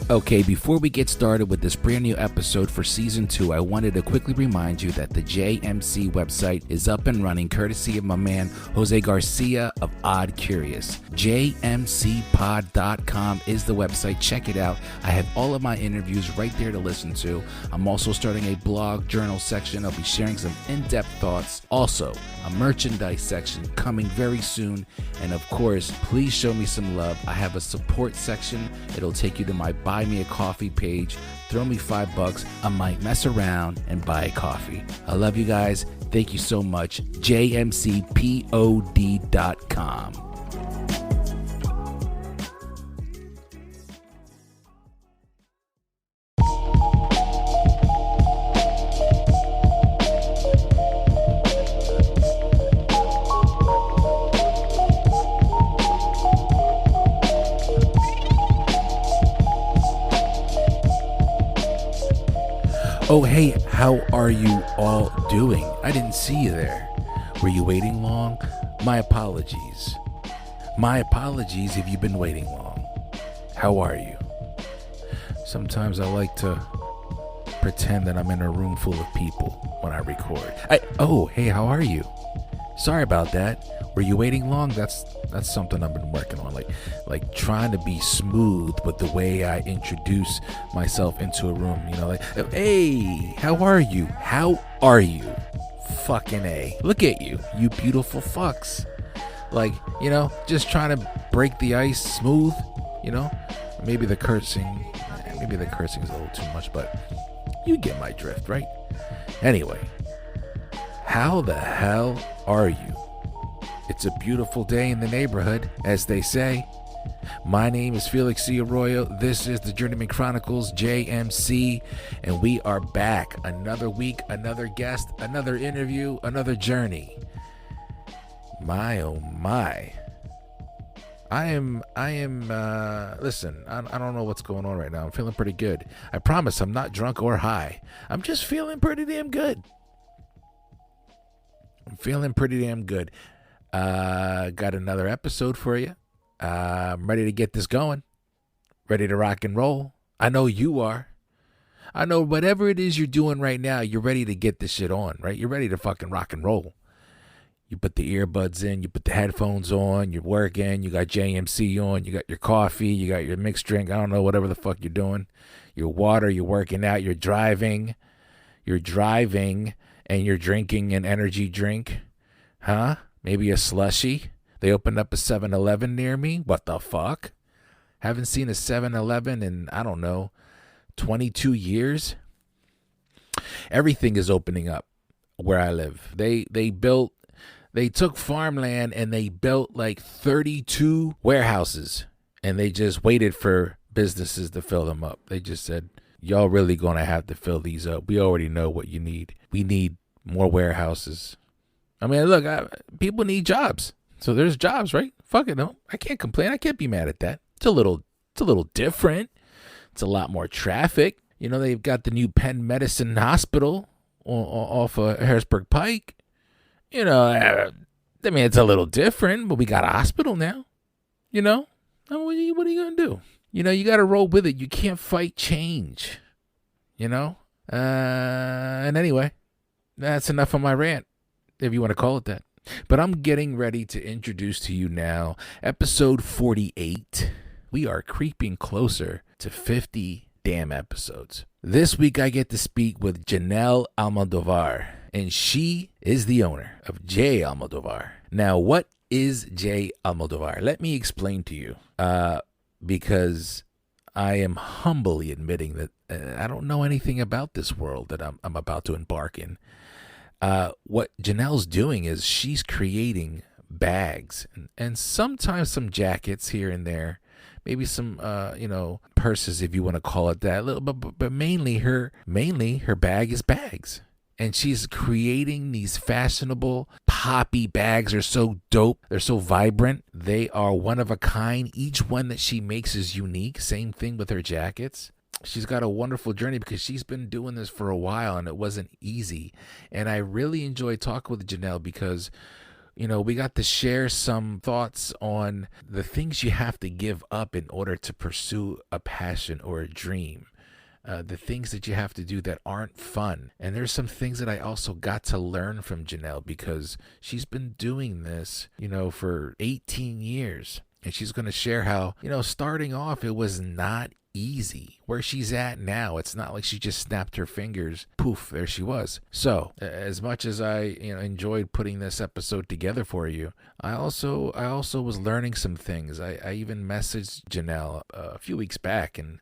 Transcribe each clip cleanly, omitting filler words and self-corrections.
Okay, before we get started with this brand new episode for Season 2, I wanted to quickly remind you that the JMC website is up and running courtesy of my man Jose Garcia of Odd Curious. JMCpod.com is the website. Check it out. I have all of my interviews right there to listen to. I'm also starting a blog journal section. I'll be sharing some in-depth thoughts. Also, a merchandise section coming very soon. And of course, please show me some love. I have a support section. It'll take you to my Buy Me a Coffee page. Throw me $5. I might mess around and buy a coffee. I love you guys. Thank you so much. JMCpod.com. Oh, hey, how are you all doing? I didn't see you there. Were you waiting long? My apologies. My apologies if you've been waiting long. How are you? Sometimes I like to pretend that I'm in a room full of people when I record. Oh, hey, how are you? Sorry about that. Were you waiting long? That's something I've been working on, like trying to be smooth with the way I introduce myself into a room, like, hey, how are you? How are you? Fucking A. Look at you, you beautiful fucks. Like, just trying to break the ice smooth, Maybe the cursing is a little too much, but you get my drift, right? Anyway, how the hell are you? It's a beautiful day in the neighborhood, as they say. My name is Felix C. Arroyo. This is the Journeyman Chronicles, JMC, and we are back. Another week, another guest, another interview, another journey. My, oh my. Listen, I don't know what's going on right now. I'm feeling pretty good. I promise I'm not drunk or high. I'm just feeling pretty damn good. Got another episode for you. I'm ready to get this going. Ready to rock and roll. I know you are. I know whatever it is you're doing right now, you're ready to get this shit on, right? You're ready to fucking rock and roll. You put the earbuds in, you put the headphones on, you're working, you got JMC on, you got your coffee, you got your mixed drink, I don't know, whatever the fuck you're doing. Your water, you're working out, you're driving, and you're drinking an energy drink. Huh? Maybe a slushie. They opened up a 7-Eleven near me. What the fuck? Haven't seen a 7-Eleven in, I don't know, 22 years. Everything is opening up where I live. They took farmland and they built like 32 warehouses, and they just waited for businesses to fill them up. They just said, y'all really going to have to fill these up. We already know what you need. We need more warehouses. I mean, look, people need jobs. So there's jobs, right? Fuck it, no. I can't complain. I can't be mad at that. It's a little different. It's a lot more traffic. They've got the new Penn Medicine Hospital off of Harrisburg Pike. I mean, it's a little different, but we got a hospital now. What are you going to do? You got to roll with it. You can't fight change. And anyway, that's enough of my rant, if you want to call it that. But I'm getting ready to introduce to you now episode 48. We are creeping closer to 50 damn episodes. This week I get to speak with Janell Almodovar, and she is the owner of J. Almodovar. Now, what is J. Almodovar? Let me explain to you, because I am humbly admitting that I don't know anything about this world that I'm about to embark in. What Janelle's doing is she's creating bags and sometimes some jackets here and there, maybe some, purses, if you want to call it that. But mainly her bag is bags. And she's creating these fashionable poppy bags. They're so dope. They're so vibrant. They are one of a kind. Each one that she makes is unique. Same thing with her jackets. She's got a wonderful journey because she's been doing this for a while and it wasn't easy. And I really enjoyed talking with Jenelle because we got to share some thoughts on the things you have to give up in order to pursue a passion or a dream. The things that you have to do that aren't fun. And there's some things that I also got to learn from Jenelle, because she's been doing this, for 18 years. And she's going to share how, starting off, it was not easy. Where she's at now, it's not like she just snapped her fingers, poof, there she was. So, as much as I, enjoyed putting this episode together for you, I also was learning some things. I even messaged Jenelle a few weeks back and,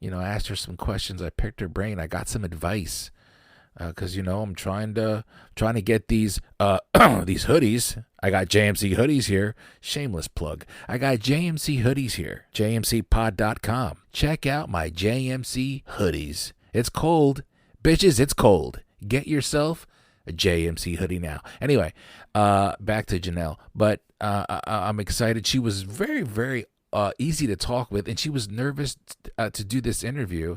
asked her some questions. I picked her brain. I got some advice. Because I'm trying to get these these hoodies. I got JMC hoodies here. Shameless plug. I got JMC hoodies here. JMCpod.com. Check out my JMC hoodies. It's cold, bitches. It's cold. Get yourself a JMC hoodie now. Anyway, back to Jenelle. But I'm excited. She was very, very easy to talk with, and she was nervous to do this interview,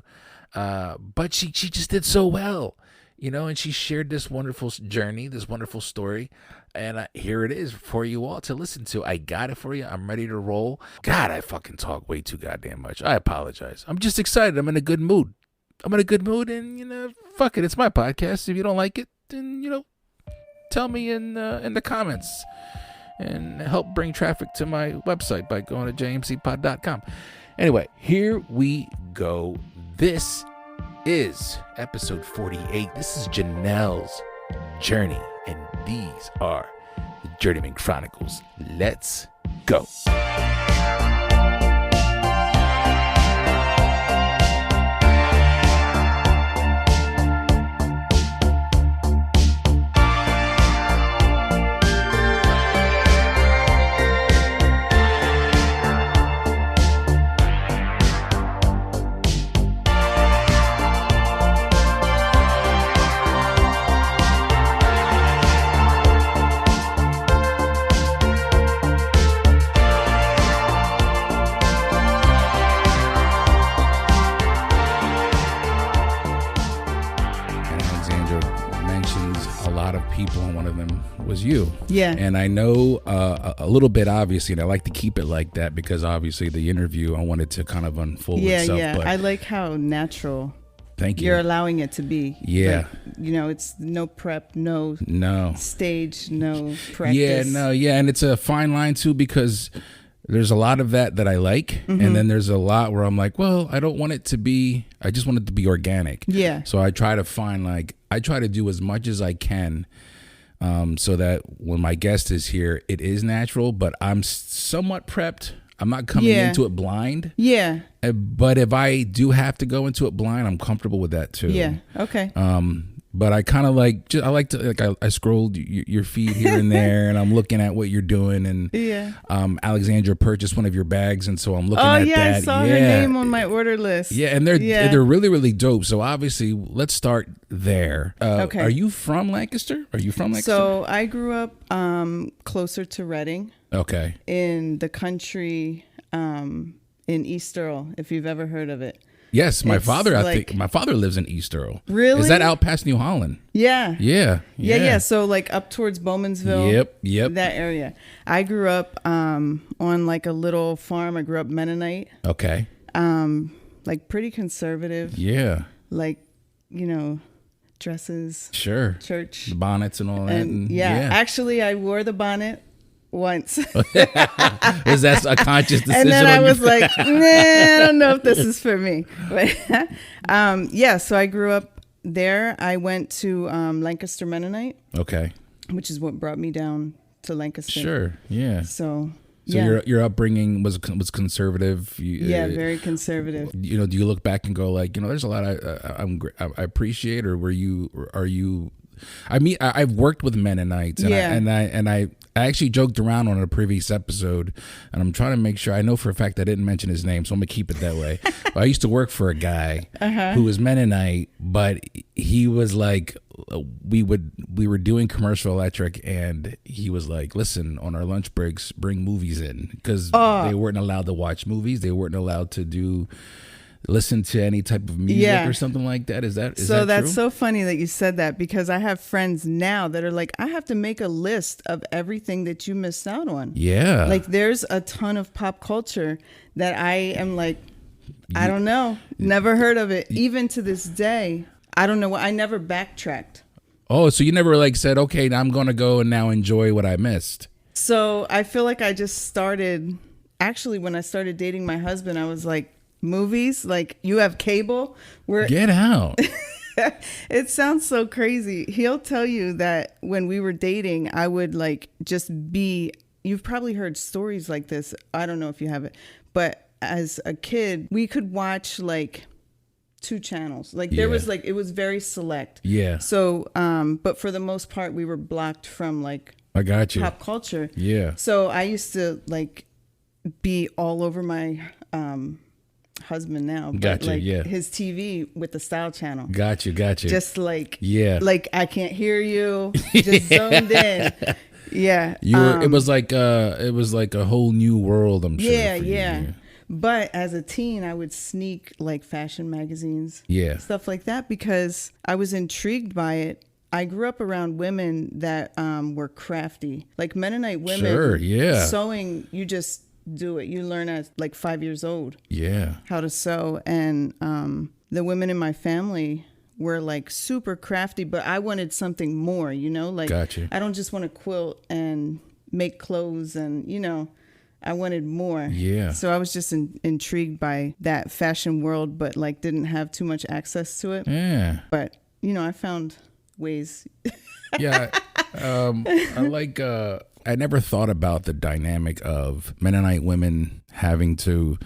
but she just did so well. And she shared this wonderful journey, this wonderful story. And here it is for you all to listen to. I got it for you. I'm ready to roll. God, I fucking talk way too goddamn much. I apologize. I'm just excited. I'm in a good mood. And, fuck it. It's my podcast. If you don't like it, then, tell me in the comments. And help bring traffic to my website by going to jmcpod.com. Anyway, here we go. This is episode 48. This is Jenelle's journey, and these are the Journeyman Chronicles. Let's go. People, and one of them was you. Yeah. And I know a little bit, obviously, and I like to keep it like that because obviously the interview, I wanted to kind of unfold itself. Yeah, but I like how natural thank you're allowing it to be. Yeah. Like, it's no prep, no stage, no practice. Yeah, and it's a fine line too, because there's a lot of that I like, and then there's a lot where I'm like, well, I don't want it to be, I just want it to be organic. Yeah. So I try to find, I try to do as much as I can, so that when my guest is here, it is natural, but I'm somewhat prepped. I'm not coming into it blind. Yeah. But if I do have to go into it blind, I'm comfortable with that too. Yeah. Okay. But I kind of I like to, I scrolled your feed here and there, and I'm looking at what you're doing. And Alexandra purchased one of your bags, and so I'm looking at that. I saw her name on my order list. Yeah, and they're really, really dope. So obviously, let's start there. Okay. Are you from Lancaster? So I grew up closer to Reading. Okay. In the country, in East Earl, if you've ever heard of it. Yes, my father lives in East Earl. Really? Is that out past New Holland? Yeah. Yeah. So up towards Bowmansville. Yep. That area. I grew up on a little farm. I grew up Mennonite. Okay. Pretty conservative. Yeah. Dresses. Sure. Church. The bonnets and all that. And actually, I wore the bonnet once. Is that a conscious decision? And then I was like, nah, I don't know if this is for me. But so I grew up there. I went to Lancaster Mennonite. Okay. Which is what brought me down to Lancaster. Sure. Yeah. So your upbringing was conservative. Very conservative. Do you look back and go there's a lot I appreciate, or are you? I mean, I've worked with Mennonites, and I actually joked around on a previous episode, and I'm trying to make sure I know for a fact I didn't mention his name, so I'm gonna keep it that way. But I used to work for a guy who was Mennonite, but he was like, we were doing commercial electric, and he was like, listen, on our lunch breaks, bring movies in, because they weren't allowed to watch movies, they weren't allowed to do listen to any type of music or something like that? Is that so? That's true? so funny that you said that, because I have friends now that are like, I have to make a list of everything that you missed out on. Yeah. Like there's a ton of pop culture that I am like, I don't know, never heard of it. Even to this day, I don't know. I never backtracked. Oh, so you never like said, okay, now I'm going to go and now enjoy what I missed. So I feel like I just started, actually, when I started dating my husband, I was like, movies, like you have cable, where Get out. it sounds so crazy. He'll tell you that when we were dating, I would like just be, you've probably heard stories like this. I don't know if you have it, but as a kid, we could watch like 2 channels. Like there was like, it was very select. Yeah. So, but for the most part, we were blocked from like I got you. pop culture. Yeah. So I used to like be all over my husband now, but Gotcha, like yeah. his TV with the Style Channel. Got you. Just like like I can't hear you. Just zoned in. Yeah. You were, it was like a whole new world, I'm sure. Yeah, for you. yeah. But as a teen, I would sneak like fashion magazines, stuff like that, because I was intrigued by it. I grew up around women that were crafty, like Mennonite women. Sure, yeah. Sewing, you just do it. You learn at like 5 years old. Yeah. How to sew. And the women in my family were like super crafty, but I wanted something more, you know, like Gotcha. I don't just want to quilt and make clothes and, you know, I wanted more. Yeah. So I was just intrigued by that fashion world, but like didn't have too much access to it. Yeah. But, you know, I found ways. Yeah. I like, I never thought about the dynamic of Mennonite women having to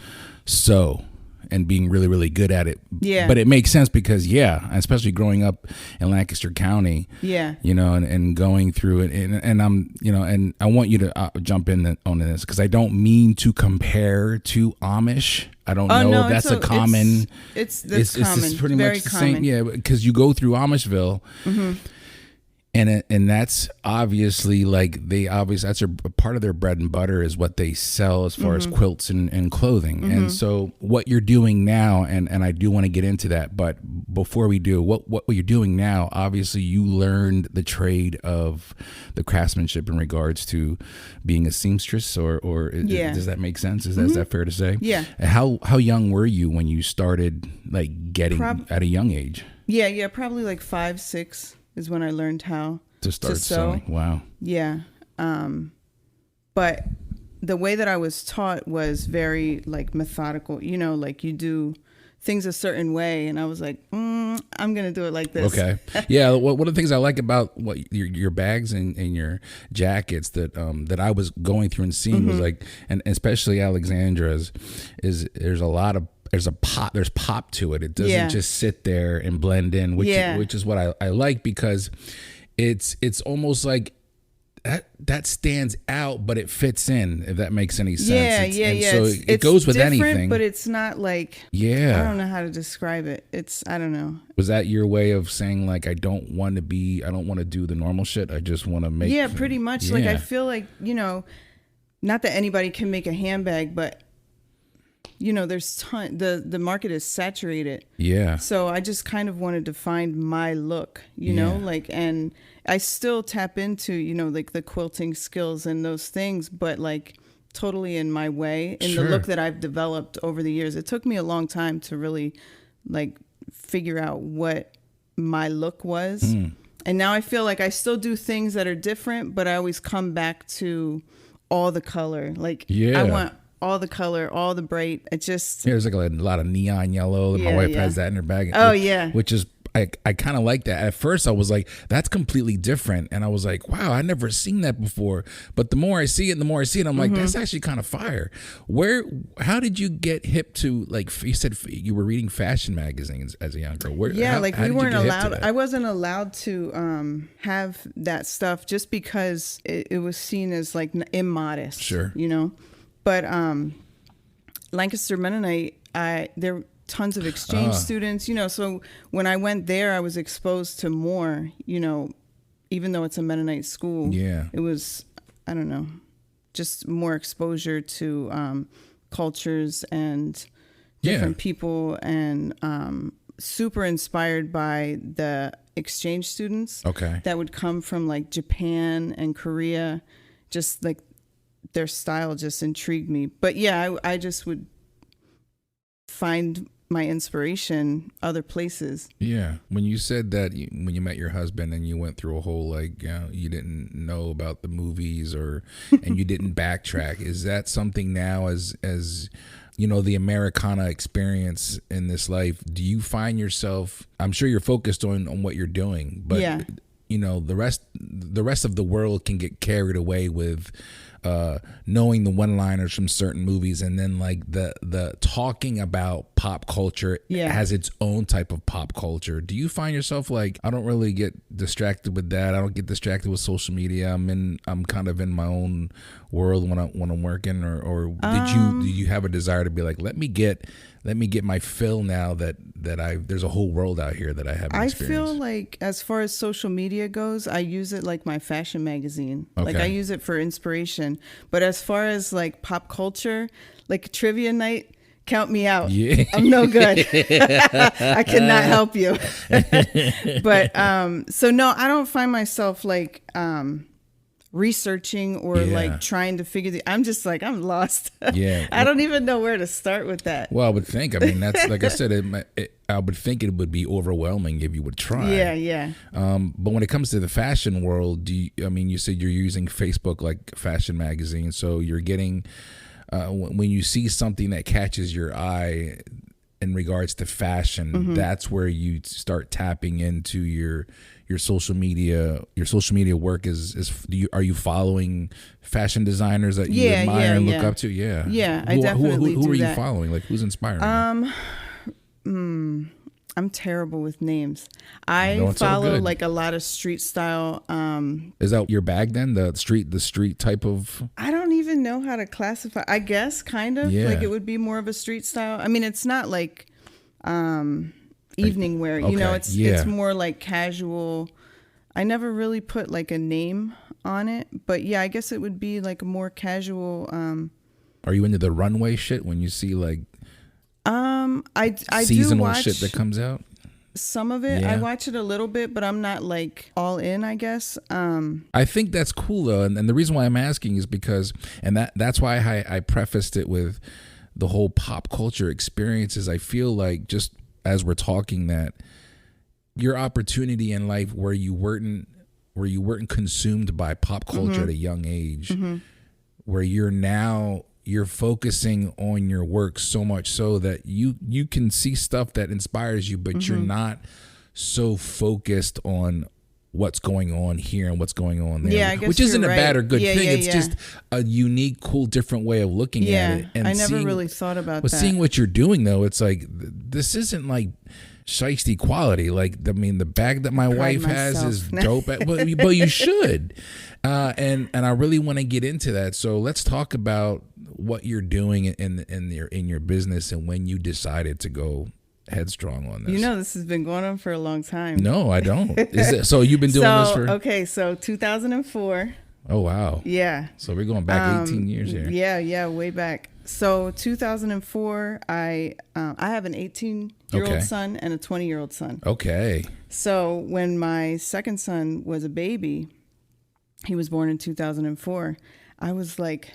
sew and being really, really good at it. Yeah. But it makes sense because, especially growing up in Lancaster County, Yeah. you know, and going through it. And I'm, you know, and I want you to jump in on this because I don't mean to compare to Amish. I don't know if that's a common. It's common. Pretty very much the common. same. Yeah, because you go through Amishville. Mm-hmm. And that's obviously like that's a part of their bread and butter is what they sell as far as quilts and clothing. And so what you're doing now, and I do want to get into that, but before we do, what you're doing now, obviously you learned the trade of the craftsmanship in regards to being a seamstress or does that make sense? Is that fair to say? Yeah. How young were you when you started like getting at a young age? Yeah, probably like 5, 6. Is when I learned how to start sewing. Wow. Yeah. But the way that I was taught was very like methodical, you know, like you do things a certain way. And I was like, I'm going to do it like this. Okay. Yeah. One of the things I like about what your bags and your jackets that I was going through and seeing was like, and especially Alexandra's there's pop to it. It doesn't just sit there and blend in, which is what I like because it's almost like that stands out, but it fits in, if that makes any sense. Yeah. So it goes with anything. But it's not like, I don't know how to describe it. I don't know. Was that your way of saying like, I don't want to do the normal shit. I just want to make. Yeah, pretty much. Like, I feel like, you know, not that anybody can make a handbag, but you know, there's the market is saturated. Yeah. So I just kind of wanted to find my look, you know, like, and I still tap into, you know, like the quilting skills and those things, but like totally in my way, in the look that I've developed over the years. It took me a long time to really like figure out what my look was. And now I feel like I still do things that are different, but I always come back to all the color. Like I want all the color, all the bright. It just there's like a lot of neon yellow. My wife has that in her bag. Which is I kind of like that. At first, I was like, that's completely different, and I was like, wow, I never seen that before. But the more I see it, I'm like, that's actually kind of fire. How did you get hip to, like, you said you were reading fashion magazines as a young girl? We weren't allowed. I wasn't allowed to have that stuff just because it was seen as like immodest. Sure, you know. But Lancaster Mennonite, there tons of exchange students, you know, so when I went there, I was exposed to more, you know, even though it's a Mennonite school. Yeah. It was, I don't know, just more exposure to cultures and different people, and super inspired by the exchange students that would come from like Japan and Korea. Just like their style just intrigued me. But yeah, I just would find my inspiration other places. Yeah. When you said that when you met your husband and you went through a whole like you didn't know about the movies and you didn't backtrack, is that something now as you know, the Americana experience in this life, do you find yourself, I'm sure you're focused on what you're doing, but you know, the rest of the world can get carried away with knowing the one-liners from certain movies, and then like the talking about pop culture has its own type of pop culture. Do you find yourself like, I don't really get distracted with that. I don't get distracted with social media. I'm kind of in my own world when I'm working, or do you have a desire to be like, let me get my fill now that there's a whole world out here that I haven't experienced? I feel like as far as social media goes, I use it like my fashion magazine. Like I use it for inspiration. But as far as like pop culture, like trivia night, count me out. Yeah. I'm no good. I cannot help you. But so no, I don't find myself like researching or like trying to figure I'm just like, I'm lost. I don't even know where to start with that. Well, I would think, I mean, that's like I said, I would think it would be overwhelming if you would try. But when it comes to the fashion world, you said you're using Facebook like fashion magazine, so you're getting when you see something that catches your eye in regards to fashion, that's where you start tapping into your social media. Your social media work are you following fashion designers that you admire and look up to? I definitely who do are you that. following? Like, who's inspiring you? I'm terrible with names. I follow like a lot of street style. Is that your bag then? The street type of? I don't even know how to classify. I guess kind of like it would be more of a street style. I mean, it's not like evening wear. You know, it's more like casual. I never really put like a name on it, but yeah, I guess it would be like a more casual. Are you into the runway shit when you see like? I seasonal do watch shit that comes out. Some of it. I watch it a little bit, but I'm not like all in, I guess. I think that's cool though, and the reason why I'm asking is because, and that's why I prefaced it with the whole pop culture experiences. I feel like, just as we're talking, that your opportunity in life where you weren't consumed by pop culture at a young age, where you're focusing on your work so much so that you can see stuff that inspires you, but you're not so focused on what's going on here and what's going on there. I guess which isn't a bad or good thing. It's yeah. just a unique, cool, different way of looking at it. And I never really thought about that. But seeing what you're doing though, it's like, this isn't like shiesty quality. Like, I mean, the bag that my wife has is dope, but you should. And I really want to get into that. So let's talk about what you're doing in your business and when you decided to go headstrong on this. You know, this has been going on for a long time. No, I don't. So you've been doing this for? So 2004. Oh, wow. Yeah. So we're going back 18 years here. Yeah, way back. So 2004, I have an 18-year-old son and a 20-year-old son. Okay. So when my second son was a baby, he was born in 2004, I was like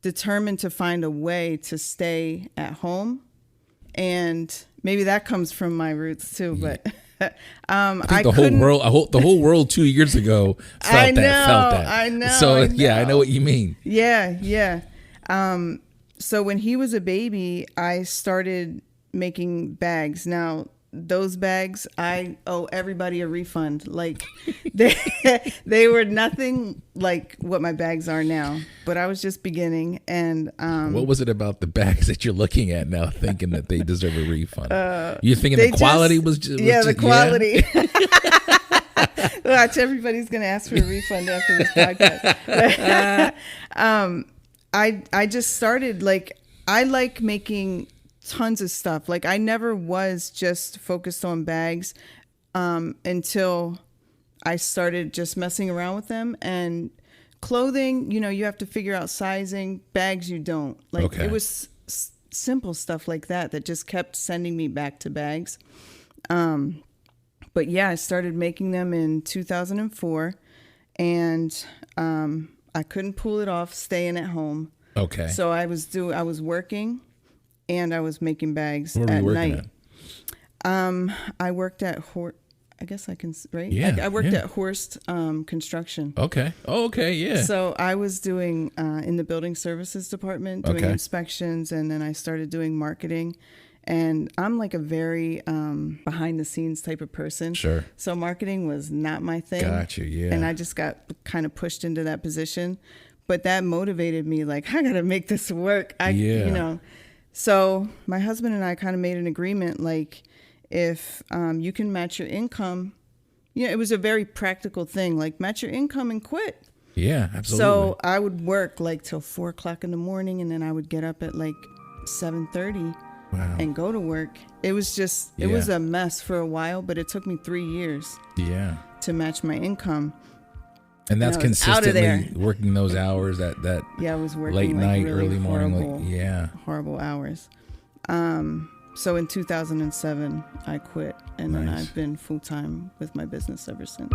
determined to find a way to stay at home. And maybe that comes from my roots too, but I think the whole world 2 years ago felt that. I know. So I know what you mean. Yeah. So when he was a baby, I started making bags. Now, those bags, I owe everybody a refund. Like they were nothing like what my bags are now, but I was just beginning. And what was it about the bags that you're looking at now thinking that they deserve a refund? You're thinking the quality was the quality. Watch, everybody's going to ask for a refund after this podcast. I just started, like, I like making tons of stuff. Like, I never was just focused on bags until I started just messing around with them. And clothing, you know, you have to figure out sizing. Bags, you don't. Like, it was simple stuff like that just kept sending me back to bags. But yeah, I started making them in 2004, and I couldn't pull it off staying at home. Okay. So I was working, and I was making bags Where were at you working night. I worked at I guess I can, right? Yeah. I worked at Horst Construction. Okay. Oh, okay. Yeah. So I was doing in the building services department, doing inspections, and then I started doing marketing. And I'm like a very behind the scenes type of person. Sure. So marketing was not my thing. Gotcha. Yeah. And I just got kind of pushed into that position. But that motivated me, like, I got to make this work. You know. So my husband and I kind of made an agreement, like, if you can match your income, it was a very practical thing, like match your income and quit. Yeah, absolutely. So I would work like till 4 o'clock in the morning, and then I would get up at like 7:30. Wow. And go to work. It was just, it was a mess for a while, but it took me 3 years to match my income. And that's consistently working those hours, that I was working late like night, really early morning, horrible, horrible hours. So in 2007, I quit, and then I've been full-time with my business ever since.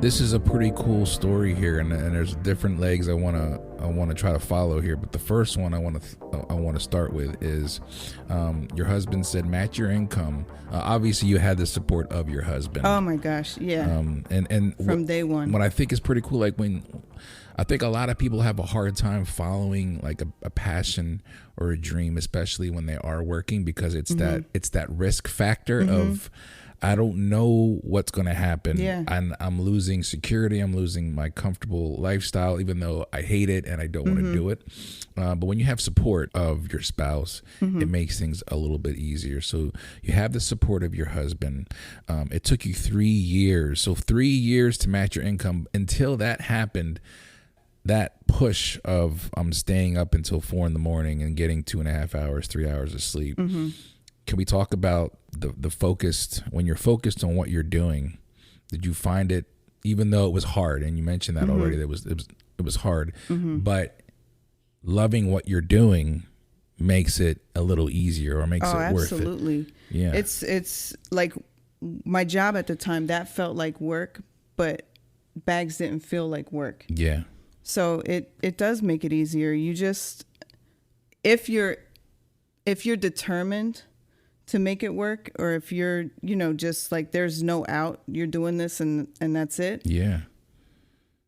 This is a pretty cool story here, and there's different legs I want to try to follow here. But the first one I want to start with is your husband said match your income. Obviously, you had the support of your husband. Oh my gosh, yeah. And from day one, what I think is pretty cool, like when I think a lot of people have a hard time following like a passion or a dream, especially when they are working, because it's that risk factor of, I don't know what's going to happen. Yeah. And I'm losing security. I'm losing my comfortable lifestyle, even though I hate it and I don't want to do it. But when you have support of your spouse, it makes things a little bit easier. So you have the support of your husband. It took you 3 years. So 3 years to match your income. Until that happened, that push of I'm staying up until 4 a.m. and getting 2.5 hours, 3 hours of sleep. Can we talk about the focused, when you're focused on what you're doing, did you find it, even though it was hard, and you mentioned that already, it was hard, but loving what you're doing makes it a little easier, or makes it worth it? Absolutely. Yeah. It's like my job at the time, that felt like work, but bags didn't feel like work. Yeah. So it does make it easier. You just, if you're determined to make it work, or if you're, just like there's no out, you're doing this and that's it. Yeah.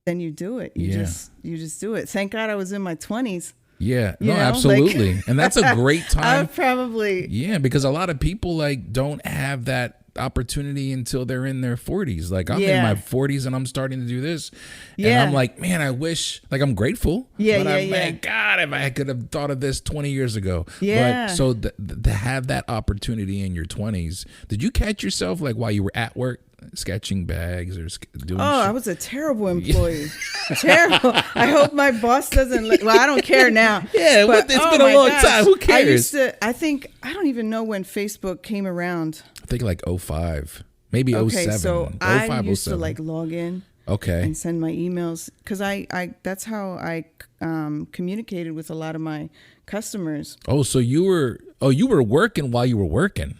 Then you do it. You just do it. Thank God I was in my 20s. Yeah. No, absolutely. Like, and that's a great time. I because a lot of people like don't have that opportunity until they're in their 40s. Like I'm in my 40s and I'm starting to do this. And I'm like, man, I wish, like I'm grateful. But I'm like, God, if I could have thought of this 20 years ago. Yeah. But so to have that opportunity in your 20s, did you catch yourself like while you were at work sketching bags or doing shit? I was a terrible employee. Terrible. I hope my boss doesn't well, I don't care now. Yeah, but it's been a long time. Who cares? I don't even know when Facebook came around. I think like 05, maybe 07. Okay, so 05, I used 07. to like log in and send my emails, because I that's how I communicated with a lot of my customers. Oh, so you were working while you were working.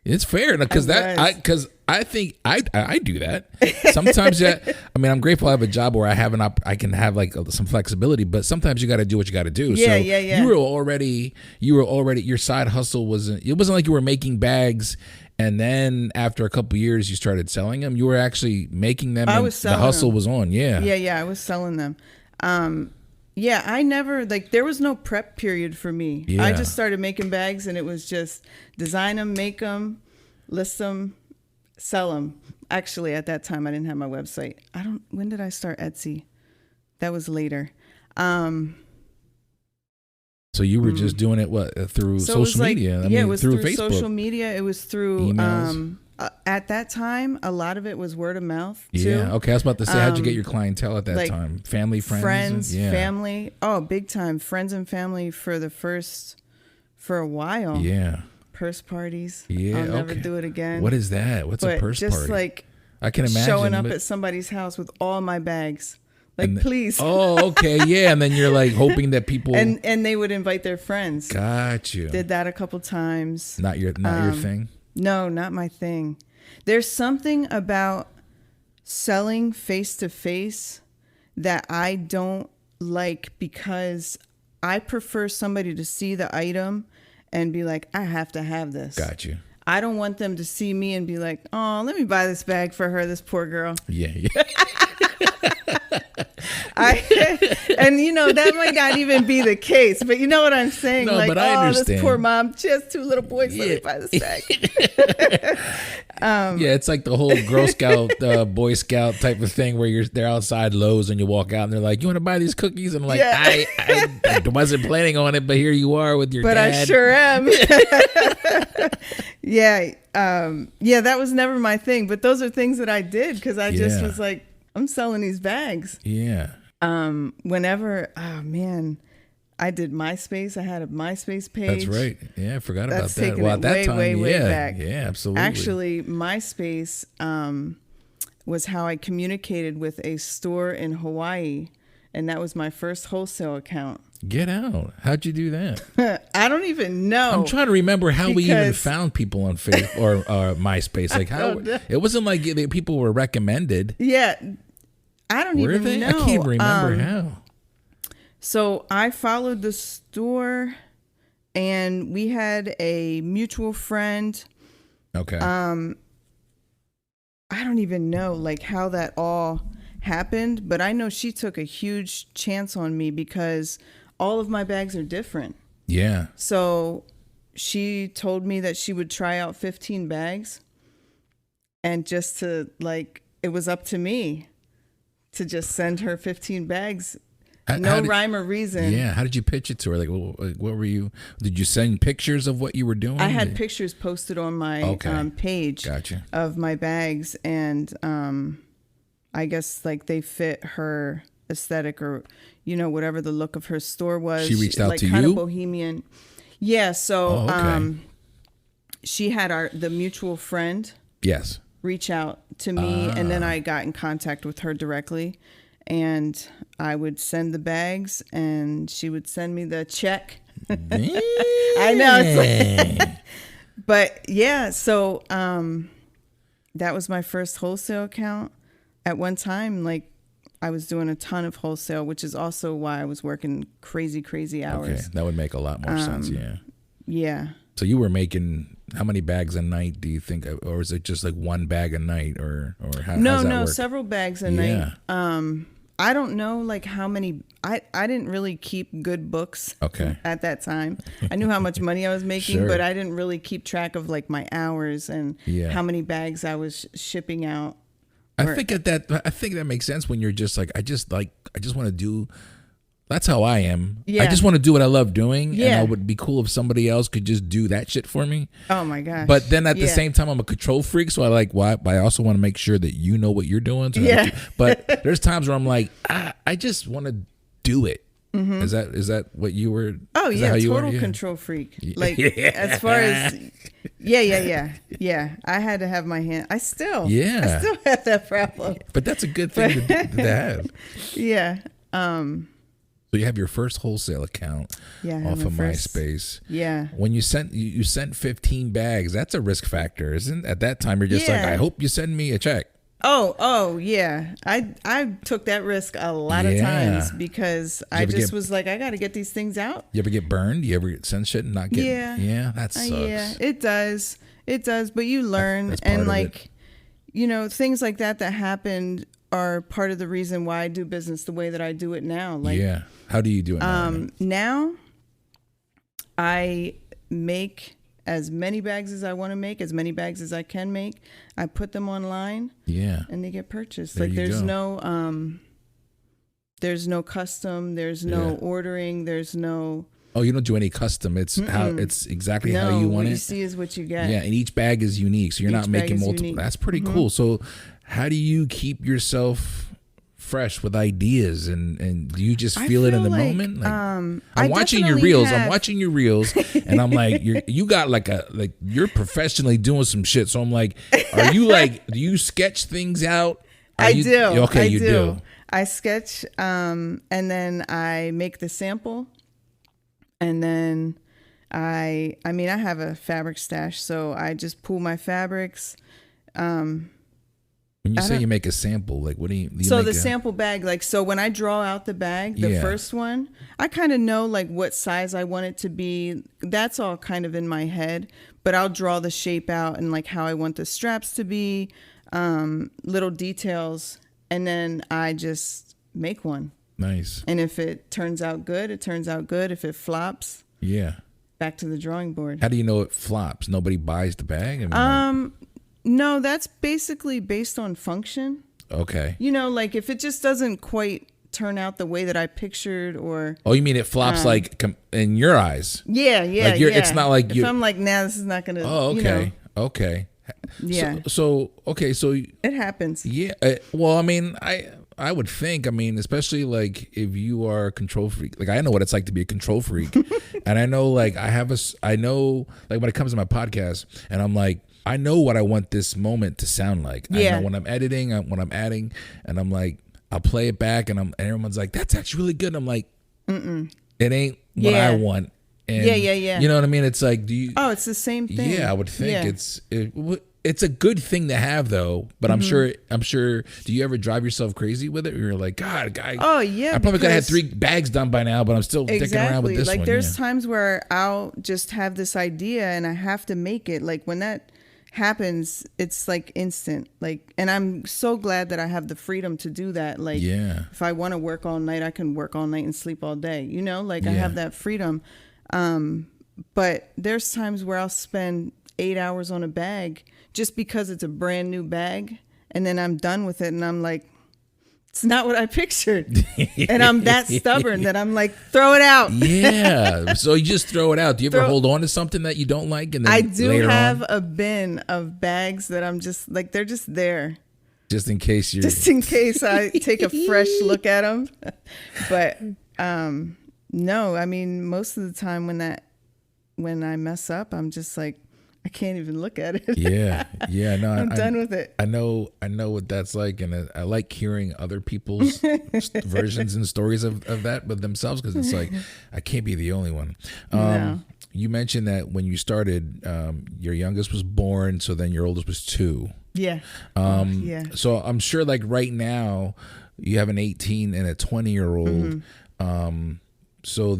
It's fair, because I think I do that sometimes. I mean, I'm grateful I have a job where I can have like some flexibility, but sometimes you got to do what you got to do. Yeah. You were already your side hustle wasn't like you were making bags, and then after a couple of years you started selling them. You were actually making them. The hustle was on. Yeah. I was selling them. I never, like, there was no prep period for me. Yeah. I just started making bags, and it was just design them, make them, list them, sell them. Actually, at that time, I didn't have my website. When did I start Etsy? That was later. So you were just doing it through social media? It was through Facebook. social media. It was through emails. At that time, a lot of it was word of mouth too. Yeah. Okay. I was about to say, how'd you get your clientele at that time? Family, friends, family. Oh, big time. Friends and family for a while. Yeah. Purse parties. Yeah. I'll never do it again. What is that? What's a purse party? Just like I can imagine showing up at somebody's house with all my bags. Like, please. Oh, okay. Yeah. And then you're like hoping that people. And they would invite their friends. Got you. Did that a couple times. Not your thing? No, not my thing. There's something about selling face to face that I don't like, because I prefer somebody to see the item and be like, I have to have this. Got you. I don't want them to see me and be like, oh, let me buy this bag for her, this poor girl. Yeah. And that might not even be the case, but you know what I'm saying? No, but I understand. This poor mom, she has 2 little boys. Let me buy this bag. It's like the whole Girl Scout, Boy Scout type of thing where they're outside Lowe's and you walk out and they're like, you want to buy these cookies? And I'm like, I wasn't planning on it, but here you are with your dad. But I sure am. That was never my thing. But those are things that I did because I just was like, I'm selling these bags. Yeah. Whenever, I did MySpace. I had a MySpace page. That's right. Yeah, I forgot about that. Taking Well, at that way, time, way back. Yeah, absolutely. Actually, MySpace was how I communicated with a store in Hawaii, and that was my first wholesale account. Get out. How'd you do that? I don't even know. I'm trying to remember how we even found people on Facebook or MySpace. Like how it wasn't like people were recommended. Yeah. I don't even know. I can't remember how. So I followed the store, and we had a mutual friend. Okay. I don't even know like how that all happened, but I know she took a huge chance on me because all of my bags are different. Yeah. So she told me that she would try out 15 bags, and just to it was up to me to just send her 15 bags. No rhyme or reason. Yeah. How did you pitch it to her? Like, what were you? Did you send pictures of what you were doing? I had pictures posted on my page of my bags, and I guess they fit her aesthetic or whatever the look of her store was. She reached out to kind you? of bohemian. Yeah. So she had the mutual friend. Yes. Reach out to me, and then I got in contact with her directly. And I would send the bags, and she would send me the check. I know. It's but yeah, so that was my first wholesale account. At one time, I was doing a ton of wholesale, which is also why I was working crazy hours. Okay, that would make a lot more sense. Yeah. Yeah. So you were making how many bags a night, do you think? Or is it just like one bag a night, or how does that work? Several bags a night. I don't know how many. I didn't really keep good books at that time. I knew how much money I was making, but I didn't really keep track of my hours and how many bags I was shipping out. I think that makes sense when you're just I just want to do. That's how I am. Yeah. I just want to do what I love doing. Yeah. And it would be cool if somebody else could just do that shit for me. Oh my gosh. But then at the same time, I'm a control freak. So I also want to make sure that you know what you're doing. So but there's times where I'm like, I just want to do it. Mm-hmm. Is that what you were? Oh yeah. Total control freak. As far as, yeah. I had to have my hand. I still have that problem. But that's a good thing to have. Yeah. So you have your first wholesale account off of MySpace. Yeah. When you sent 15 bags, that's a risk factor, isn't it? At that time, you're just I hope you send me a check. Oh yeah. I took that risk a lot of times because I just was I got to get these things out. You ever get burned? You ever send shit and not get? Yeah, that sucks. Yeah, it does. But you learn, and things like that happened are part of the reason why I do business the way that I do it now. How do you do it now? Now I make as many bags as I want to make, as many bags as I can make. I put them online. Yeah. And they get purchased. There's no custom, there's no ordering, there's no Oh, you don't do any custom. It's how it's exactly how you want what it. You see is what you get. Yeah, and each bag is unique, so you're not making multiple. Unique. That's pretty cool. So, how do you keep yourself fresh with ideas, and do you just feel it in the moment? Like, I'm watching your reels. I'm watching your reels, and I'm like, you got like you're professionally doing some shit. So I'm like, are you like, do you sketch things out? I do. Okay, you do. I sketch, and then I make the sample. And then I have a fabric stash, so I just pull my fabrics. When you say you make a sample, like what do you so the sample bag, like, so when I draw out the bag, the first one, I kind of know like what size I want it to be. That's all kind of in my head, but I'll draw the shape out and like how I want the straps to be, little details, and then I just make one. Nice. And if it turns out good, it turns out good. If it flops, back to the drawing board. How do you know it flops? Nobody buys the bag? No, that's basically based on function. Okay. You know, like if it just doesn't quite turn out the way that I pictured, or you mean it flops like in your eyes? Yeah. Like it's not like if I'm like, nah, this is not gonna. Oh, okay. Okay. Yeah. So it happens. Yeah. Well, I mean, I would think, especially like if you are a control freak, like I know what it's like to be a control freak. And I know like I know like when it comes to my podcast and I'm like, I know what I want this moment to sound like. I know when I'm editing, when I'm adding, and I'm like, I'll play it back and everyone's like, that's actually really good. And I'm like, it ain't what I want. And yeah. You know what I mean? It's like, do you? Oh, it's the same thing. Yeah, I would think it's a good thing to have though. But I'm sure. Do you ever drive yourself crazy with it? Or you're like, God, guy. Oh yeah. I probably could have had 3 bags done by now, but I'm still dicking around with this one. Like there's times where I'll just have this idea and I have to make it. Like when that happens, it's like instant. Like, and I'm so glad that I have the freedom to do that. Like, if I want to work all night, I can work all night and sleep all day. You know, like I have that freedom. But there's times where I'll spend 8 hours on a bag just because it's a brand new bag, and then I'm done with it and I'm like, it's not what I pictured. And I'm that stubborn that I'm like, throw it out. Yeah. So you just throw it out. Do you ever hold on to something that you don't like? And then I do have a bin of bags that I'm just like, they're just there. Just in case I take a fresh look at them. But no, I mean, most of the time when I mess up, I'm just like, I can't even look at it. Yeah, no, I'm done with it. I know what that's like, and I like hearing other people's versions and stories of that with themselves, because it's like I can't be the only one. No. You mentioned that when you started, your youngest was born, so then your oldest was 2. Yeah. So I'm sure, like right now, you have an 18 and a 20-year-old. So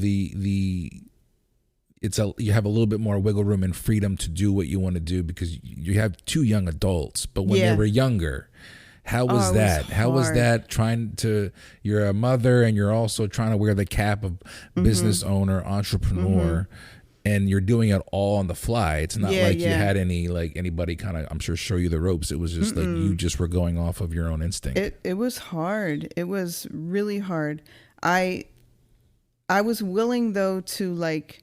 you have a little bit more wiggle room and freedom to do what you want to do because you have 2 young adults. But when they were younger, how was that? How was that you're a mother and you're also trying to wear the cap of business owner, entrepreneur, and you're doing it all on the fly. It's not like you had anybody kind of, I'm sure, show you the ropes. It was just like you just were going off of your own instinct. It was hard. It was really hard. I was willing though to like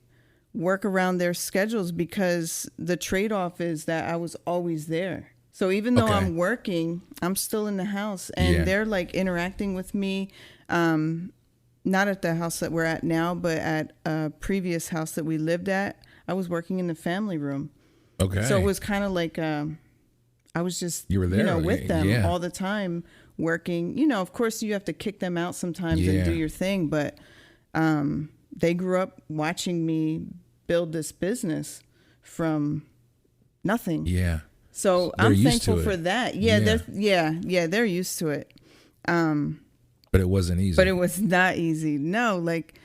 work around their schedules because the trade-off is that I was always there. So even though I'm working, I'm still in the house and they're like interacting with me. Not at the house that we're at now, but at a previous house that we lived at. I was working in the family room. Okay. So it was kind of like I was just with them all the time working. Of course you have to kick them out sometimes and do your thing, but they grew up watching me build this business from nothing. Yeah. So I'm thankful for that. They're used to it. But it wasn't easy. But it was not easy. No, like,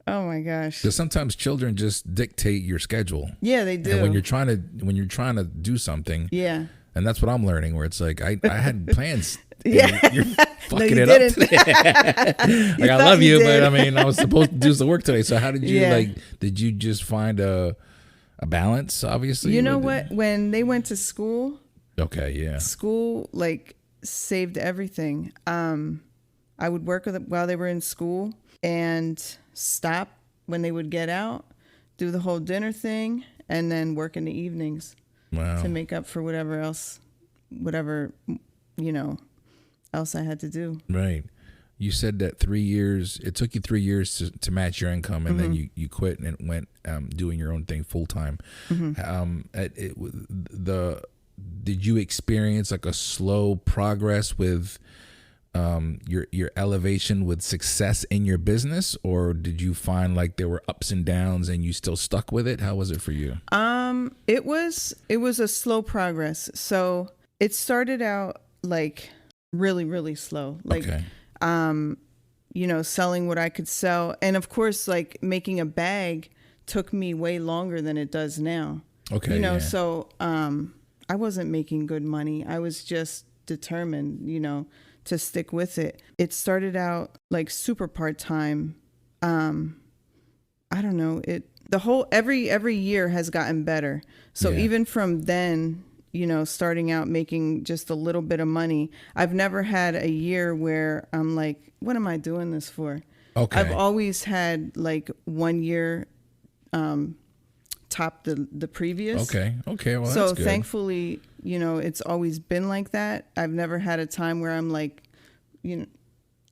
oh my gosh. Because sometimes children just dictate your schedule. Yeah, they do. And when you're trying to do something. Yeah. And that's what I'm learning, where it's like I had plans. Yeah. You're fucking it up today. Like, I love you, but I mean, I was supposed to do some work today. So how did you did you just find a balance, obviously? You know what? When they went to school. Okay, yeah. School like saved everything. I would work with them while they were in school and stop when they would get out, do the whole dinner thing, and then work in the evenings. Wow. To make up for whatever, else I had to do. Right. You said that it took you 3 years to match your income, and then you quit and went doing your own thing full time. Did you experience like a slow progress with your elevation with success in your business, or did you find like there were ups and downs and you still stuck with it? How was it for you? It was a slow progress. So it started out like really, really slow. Like, okay. Selling what I could sell. And of course, like making a bag took me way longer than it does now. Okay. So, I wasn't making good money. I was just determined, to stick with it. It started out like super part-time. I don't know. Every year has gotten better. So even from then, starting out making just a little bit of money, I've never had a year where I'm like, what am I doing this for? Okay. I've always had like 1 year top the previous. Okay. Well, so that's good. Thankfully, it's always been like that. I've never had a time where I'm like, is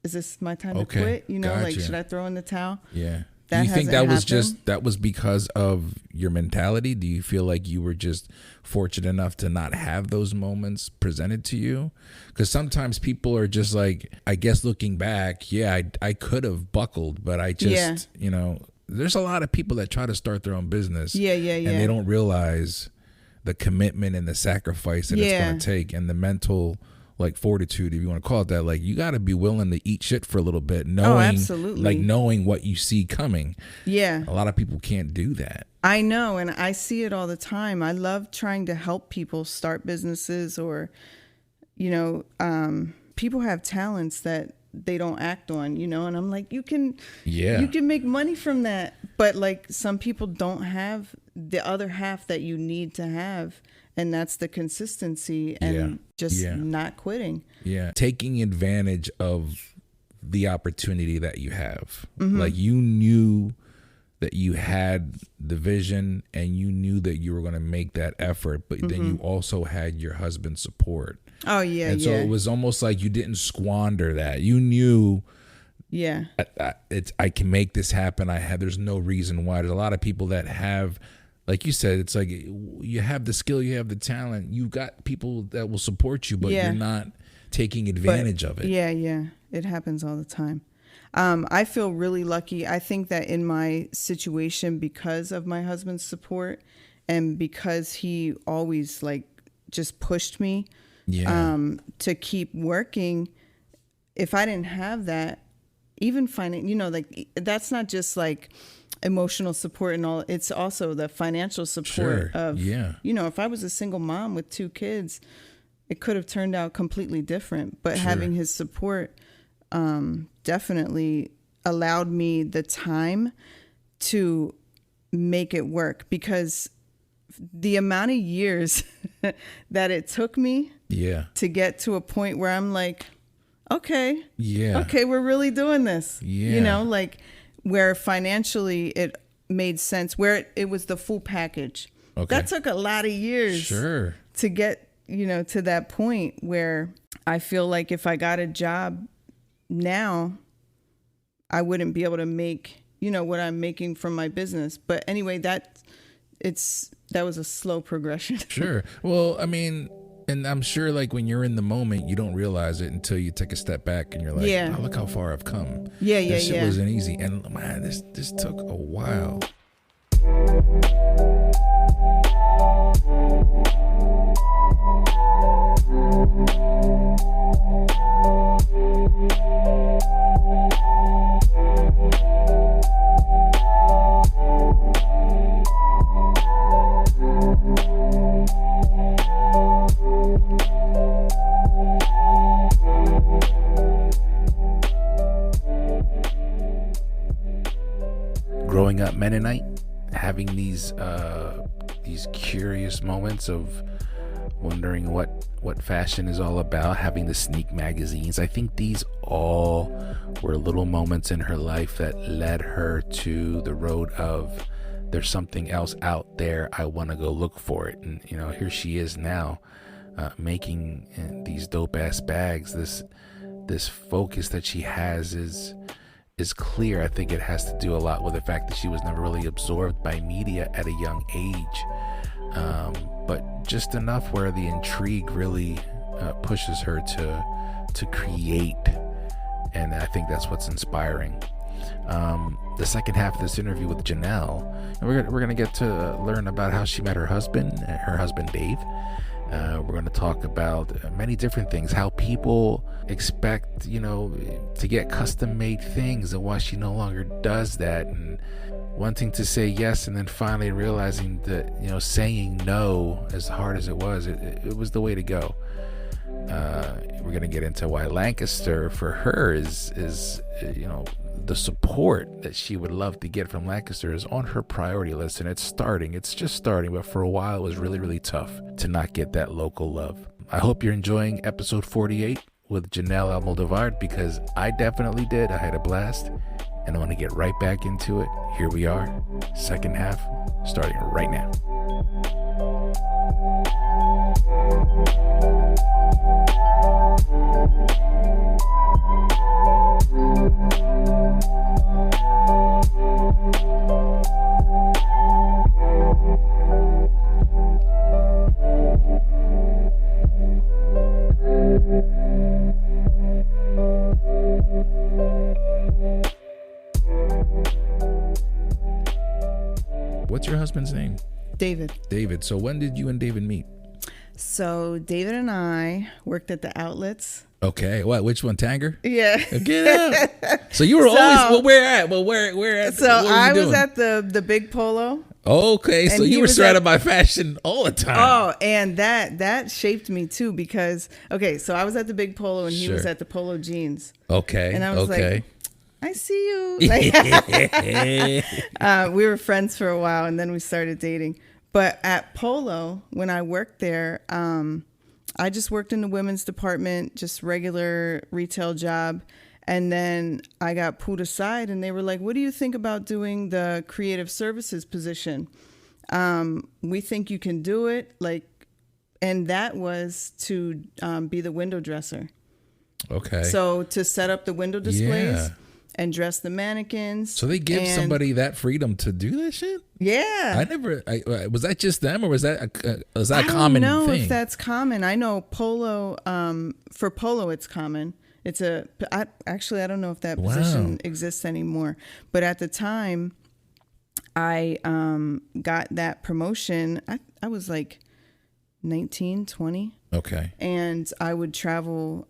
this my time to quit? Gotcha. Like, should I throw in the towel? Yeah. Do you think that was because of your mentality? Do you feel like you were just fortunate enough to not have those moments presented to you? Because sometimes people are just like, I guess looking back, I could have buckled, but I just, there's a lot of people that try to start their own business. Yeah. And they don't realize the commitment and the sacrifice that it's going to take, and the mental like fortitude, if you want to call it that. Like, you got to be willing to eat shit for a little bit, knowing what you see coming. Yeah. A lot of people can't do that. I know. And I see it all the time. I love trying to help people start businesses, or, people have talents that they don't act on, and I'm like, you can make money from that. But like, some people don't have the other half that you need to have. And that's the consistency and not quitting. Yeah. Taking advantage of the opportunity that you have. Like, you knew that you had the vision and you knew that you were going to make that effort, but then you also had your husband's support. Oh, yeah. And so it was almost like you didn't squander that. You knew, I can make this happen. There's no reason why. There's a lot of people that have, like you said, it's like you have the skill, you have the talent, you got people that will support you, but you're not taking advantage of it. Yeah. It happens all the time. I feel really lucky. I think that in my situation, because of my husband's support and because he always like just pushed me to keep working, if I didn't have that, even finding, like, that's not just like emotional support and all, it's also the financial support of, if I was a single mom with 2 kids, it could have turned out completely different. But having his support definitely allowed me the time to make it work, because the amount of years that it took me to get to a point where I'm like, okay, we're really doing this. Like, where financially it made sense, where it was the full package. That took a lot of years to get, to that point where I feel like if I got a job now, I wouldn't be able to make, what I'm making from my business. But anyway, that was a slow progression. Well, I mean, and I'm sure, like, when you're in the moment, you don't realize it until you take a step back and you're like, oh, look how far I've come. This shit wasn't easy. And man, this took a while. Growing up Mennonite, having these curious moments of wondering what what fashion is all about, having the sneak magazines. I think these all were little moments in her life that led her to the road of, there's something else out there, I want to go look for it. And here she is now, making these dope ass bags. This focus that she has is clear. I think it has to do a lot with the fact that she was never really absorbed by media at a young age, but just enough where the intrigue really pushes her to create, and I think that's what's inspiring. The second half of this interview with Jenelle, and we're gonna get to learn about how she met her husband Dave. We're going to talk about many different things, how people expect, to get custom made things, and why she no longer does that, and wanting to say yes and then finally realizing that, saying no, as hard as it was, it was the way to go. We're going to get into why Lancaster for her is the support that she would love to get from Lancaster is on her priority list, and it's just starting, but for a while it was really, really tough to not get that local love. I hope you're enjoying episode 48 with Janell Almodovar, because I definitely did. I had a blast, and I want to get right back into it. Here we are, second half, starting right now. What's your husband's name? David. So when did you and David meet? So David and I worked at the outlets. Okay. What? Which one? Tanger? Yeah. Get out. So you were always where at? Well, where at? So I was at the Big Polo. Okay. So you were surrounded by fashion all the time. Oh, and that shaped me too, because so I was at the Big Polo and he was at the Polo Jeans. Okay. And I was like, I see you. We were friends for a while, and then we started dating. But at Polo, when I worked there, I just worked in the women's department, just regular retail job. And then I got pulled aside, and they were like, what do you think about doing the creative services position? We think you can do it. And that was to be the window dresser. Okay. So to set up the window displays and dress the mannequins. So they give somebody that freedom to do that shit? Yeah. Was that just them, or was that a common thing? I don't know if that's common. I know Polo, for Polo it's common. I don't know if that position exists anymore. But at the time, I got that promotion. I was like 19, 20. Okay. And I would travel.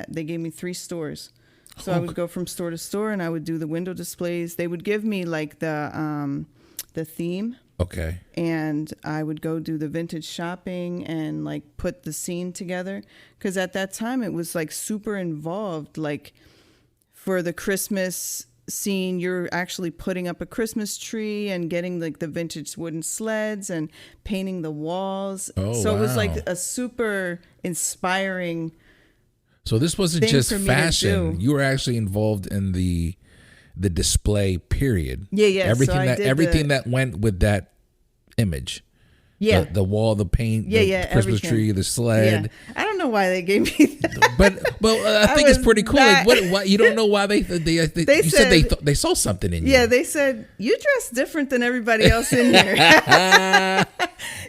They gave me 3 stores. So I would go from store to store, and I would do the window displays. They would give me like the theme. Okay. And I would go do the vintage shopping and like put the scene together. Because at that time it was like super involved. Like for the Christmas scene, you're actually putting up a Christmas tree and getting like the vintage wooden sleds and painting the walls. So it was like a super inspiring. So this wasn't just fashion. You were actually involved in the display period. Yeah. Everything that went with that image. Yeah. The wall, the paint, the Christmas everything. tree, the sled. Yeah. I don't know why they gave me that. But I think it's pretty cool. Like, why you don't know why they said they saw something in you. Yeah, they said you dress different than everybody else in here.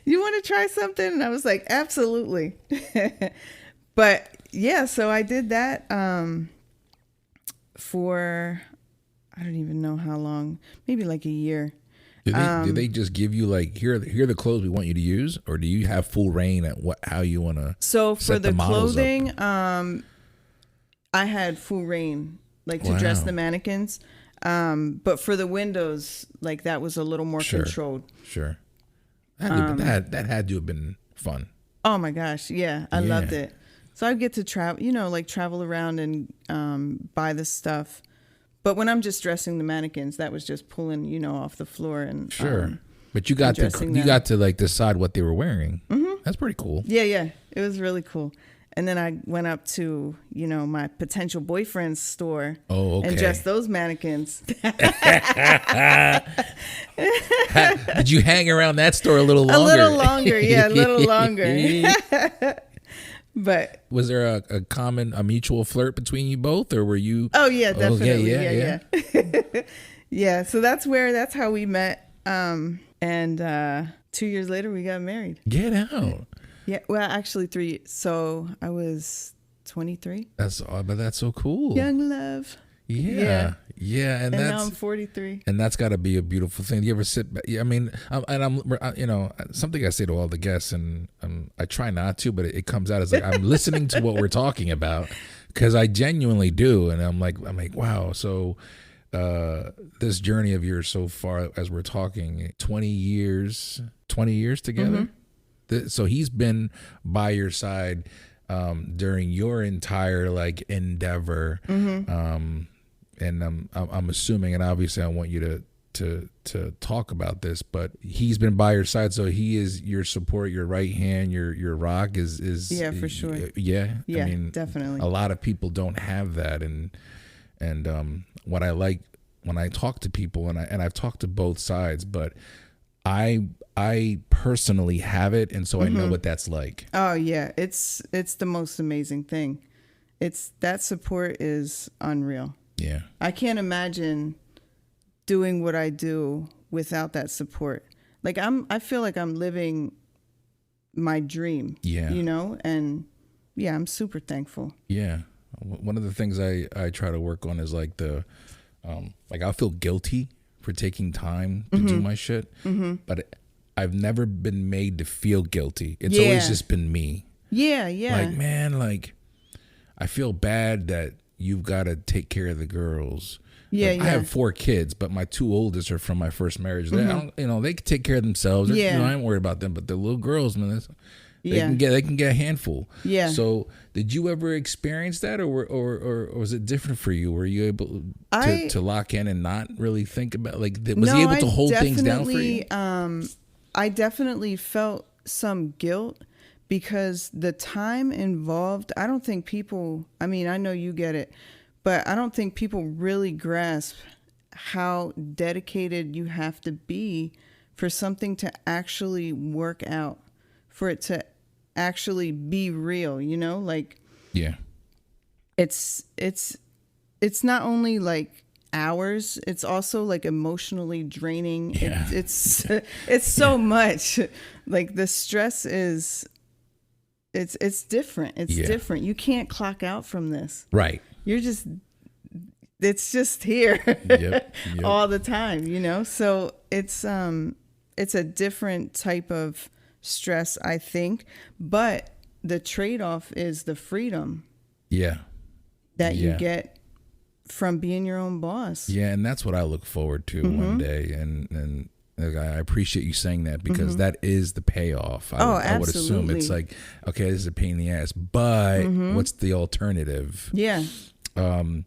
You want to try something? And I was like, absolutely. But yeah, so I did that for I don't even know how long, maybe like a year. Did they just give you like here are the clothes we want you to use, or do you have full reign at how you want to? So for the clothing, I had full reign, like to dress the mannequins. But for the windows, like that was a little more controlled. Sure. That had to have been fun. Oh my gosh, yeah, I loved it. So I'd get to travel around and buy this stuff. But when I'm just dressing the mannequins, that was just pulling, off the floor and But you got to like decide what they were wearing. Mm-hmm. That's pretty cool. Yeah. It was really cool. And then I went up to, my potential boyfriend's store and dressed those mannequins. Did you hang around that store a little longer? A little longer, yeah, a little longer. But was there a mutual flirt between you both, or were you? Oh yeah, definitely. Yeah. Yeah, so that's how we met. And 2 years later we got married. Get out. Yeah, well, actually 3. So I was 23. That's so cool. Young love. Yeah. And now I'm 43. And that's got to be a beautiful thing. You ever sit back? I mean, I'm something I say to all the guests, and I try not to, but it comes out as like I'm listening to what we're talking about, because I genuinely do, and I'm like, wow. So this journey of yours so far, as we're talking, 20 years together. Mm-hmm. So he's been by your side during your entire endeavor, mm-hmm. And I'm assuming, and obviously I want you to talk about this, but he's been by your side, so he is your support, your right hand, your rock is yeah, for sure. Yeah, I mean, definitely. A lot of people don't have that, and what I like when I talk to people, and I've talked to both sides, but I personally have it, and so mm-hmm. I know what that's like. Oh yeah, it's the most amazing thing. That support is unreal. Yeah. I can't imagine doing what I do without that support. I feel like I'm living my dream. Yeah. And yeah, I'm super thankful. Yeah. One of the things I try to work on is I'll feel guilty for taking time to mm-hmm. do my shit, mm-hmm. but I've never been made to feel guilty. It's always just been me. Yeah. I feel bad that you've got to take care of the girls. Yeah. I have 4 kids, but my 2 oldest are from my first marriage. Mm-hmm. They can take care of themselves. Yeah. I ain't worried about them, but the little girls, man, they can get a handful. Yeah. So did you ever experience that, or was it different for you? Were you able to lock in and not really think about was he able to hold things down for you? I definitely felt some guilt, because the time involved, I don't think people, I know you get it, but I don't think people really grasp how dedicated you have to be for something to actually work out, for it to actually be real, Yeah. It's not only hours, it's also emotionally draining. Yeah. It's so much. The stress is, it's different. It's different. You can't clock out from this. Right. It's just here yep. all the time, so it's a different type of stress, I think, but the trade-off is the freedom that you get from being your own boss. Yeah, and that's what I look forward to mm-hmm. one day, and I appreciate you saying that, because mm-hmm. that is the payoff. I would assume it's okay, this is a pain in the ass, but mm-hmm. what's the alternative? Yeah. When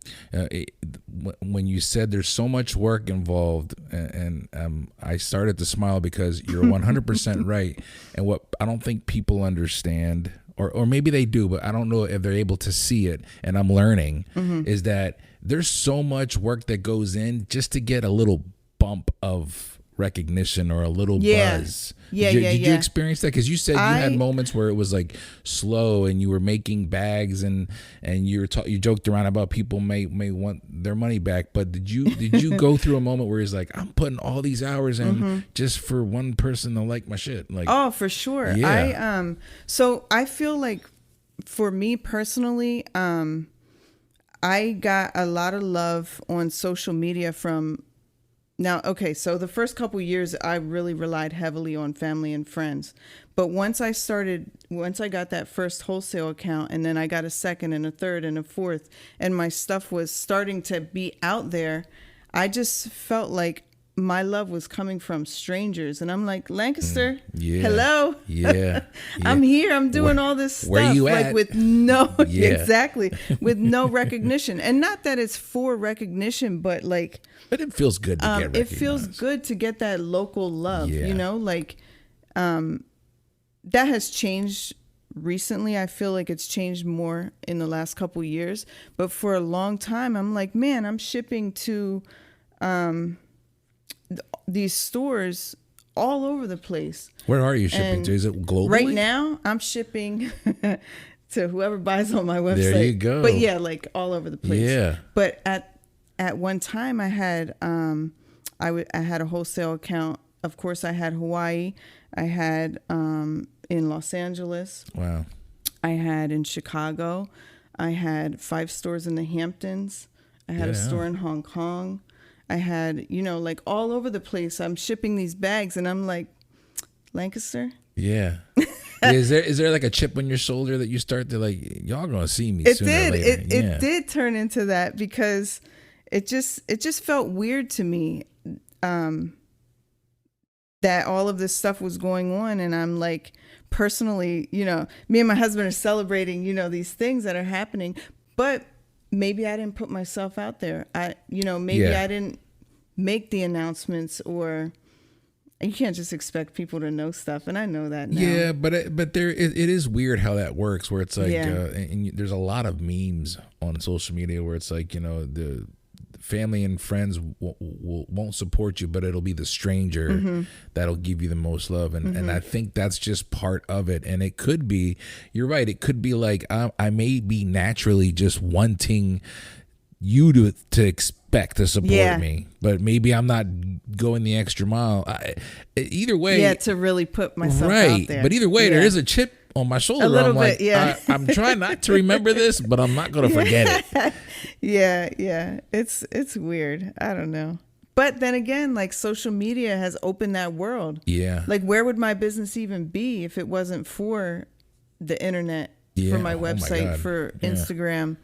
you said there's so much work involved, and I started to smile, because you're 100% right. And what I don't think people understand, or maybe they do, but I don't know if they're able to see it, and I'm learning, mm-hmm. is that there's so much work that goes in just to get a little bump of recognition or a little buzz. Did you experience that? Because you said you had moments where it was slow, and you were making bags, and you joked around about people may want their money back. But did you go through a moment where it's I'm putting all these hours in mm-hmm. just for one person to like my shit? Oh, for sure. Yeah. So I feel for me personally, I got a lot of love on social media from. Now, okay, so the first couple of years, I really relied heavily on family and friends. But once I got that first wholesale account, and then I got a second and a third and a fourth, and my stuff was starting to be out there, I just felt like my love was coming from strangers. And I'm like, Lancaster, hello. Yeah. I'm here. I'm doing all this stuff. Where you at? With no, exactly, with no recognition. And not that it's for recognition, but but it feels good to get recognized. It feels good to get that local love, that has changed recently. I feel like it's changed more in the last couple years, but for a long time I'm like, man, I'm shipping to these stores all over the place. Where are you shipping to? Is it globally? Right now I'm shipping to whoever buys on my website. There you go. But yeah, like all over the place. Yeah. But at one time I had I had a wholesale account. Of course I had Hawaii. I had in Los Angeles. Wow. I had in Chicago. I had 5 stores in the Hamptons. I had a store in Hong Kong. I had, like all over the place. I'm shipping these bags and I'm like, Lancaster? Yeah. Is there like a chip on your shoulder that you start to like, y'all gonna see me sooner or later? It did turn into that because it just felt weird to me that all of this stuff was going on, and I'm like, personally, me and my husband are celebrating, these things that are happening, but maybe I didn't put myself out there. Maybe I didn't make the announcements, or you can't just expect people to know stuff, and I know that now. Yeah, but it is weird how that works, where it's like, and there's a lot of memes on social media where it's like, the family and friends won't support you, but it'll be the stranger that'll give you the most love, and I think that's just part of it. And it could be, you're right, it could be like I may be naturally just wanting you to expect to support me, but maybe I'm not going the extra mile. Either way, to really put myself out there. But either way, there is a chip on my shoulder. A little bit, I'm trying not to remember this, but I'm not going to forget it. Yeah. It's weird. I don't know. But then again, like social media has opened that world. Yeah. Like where would my business even be if it wasn't for the internet, for my website, for Instagram?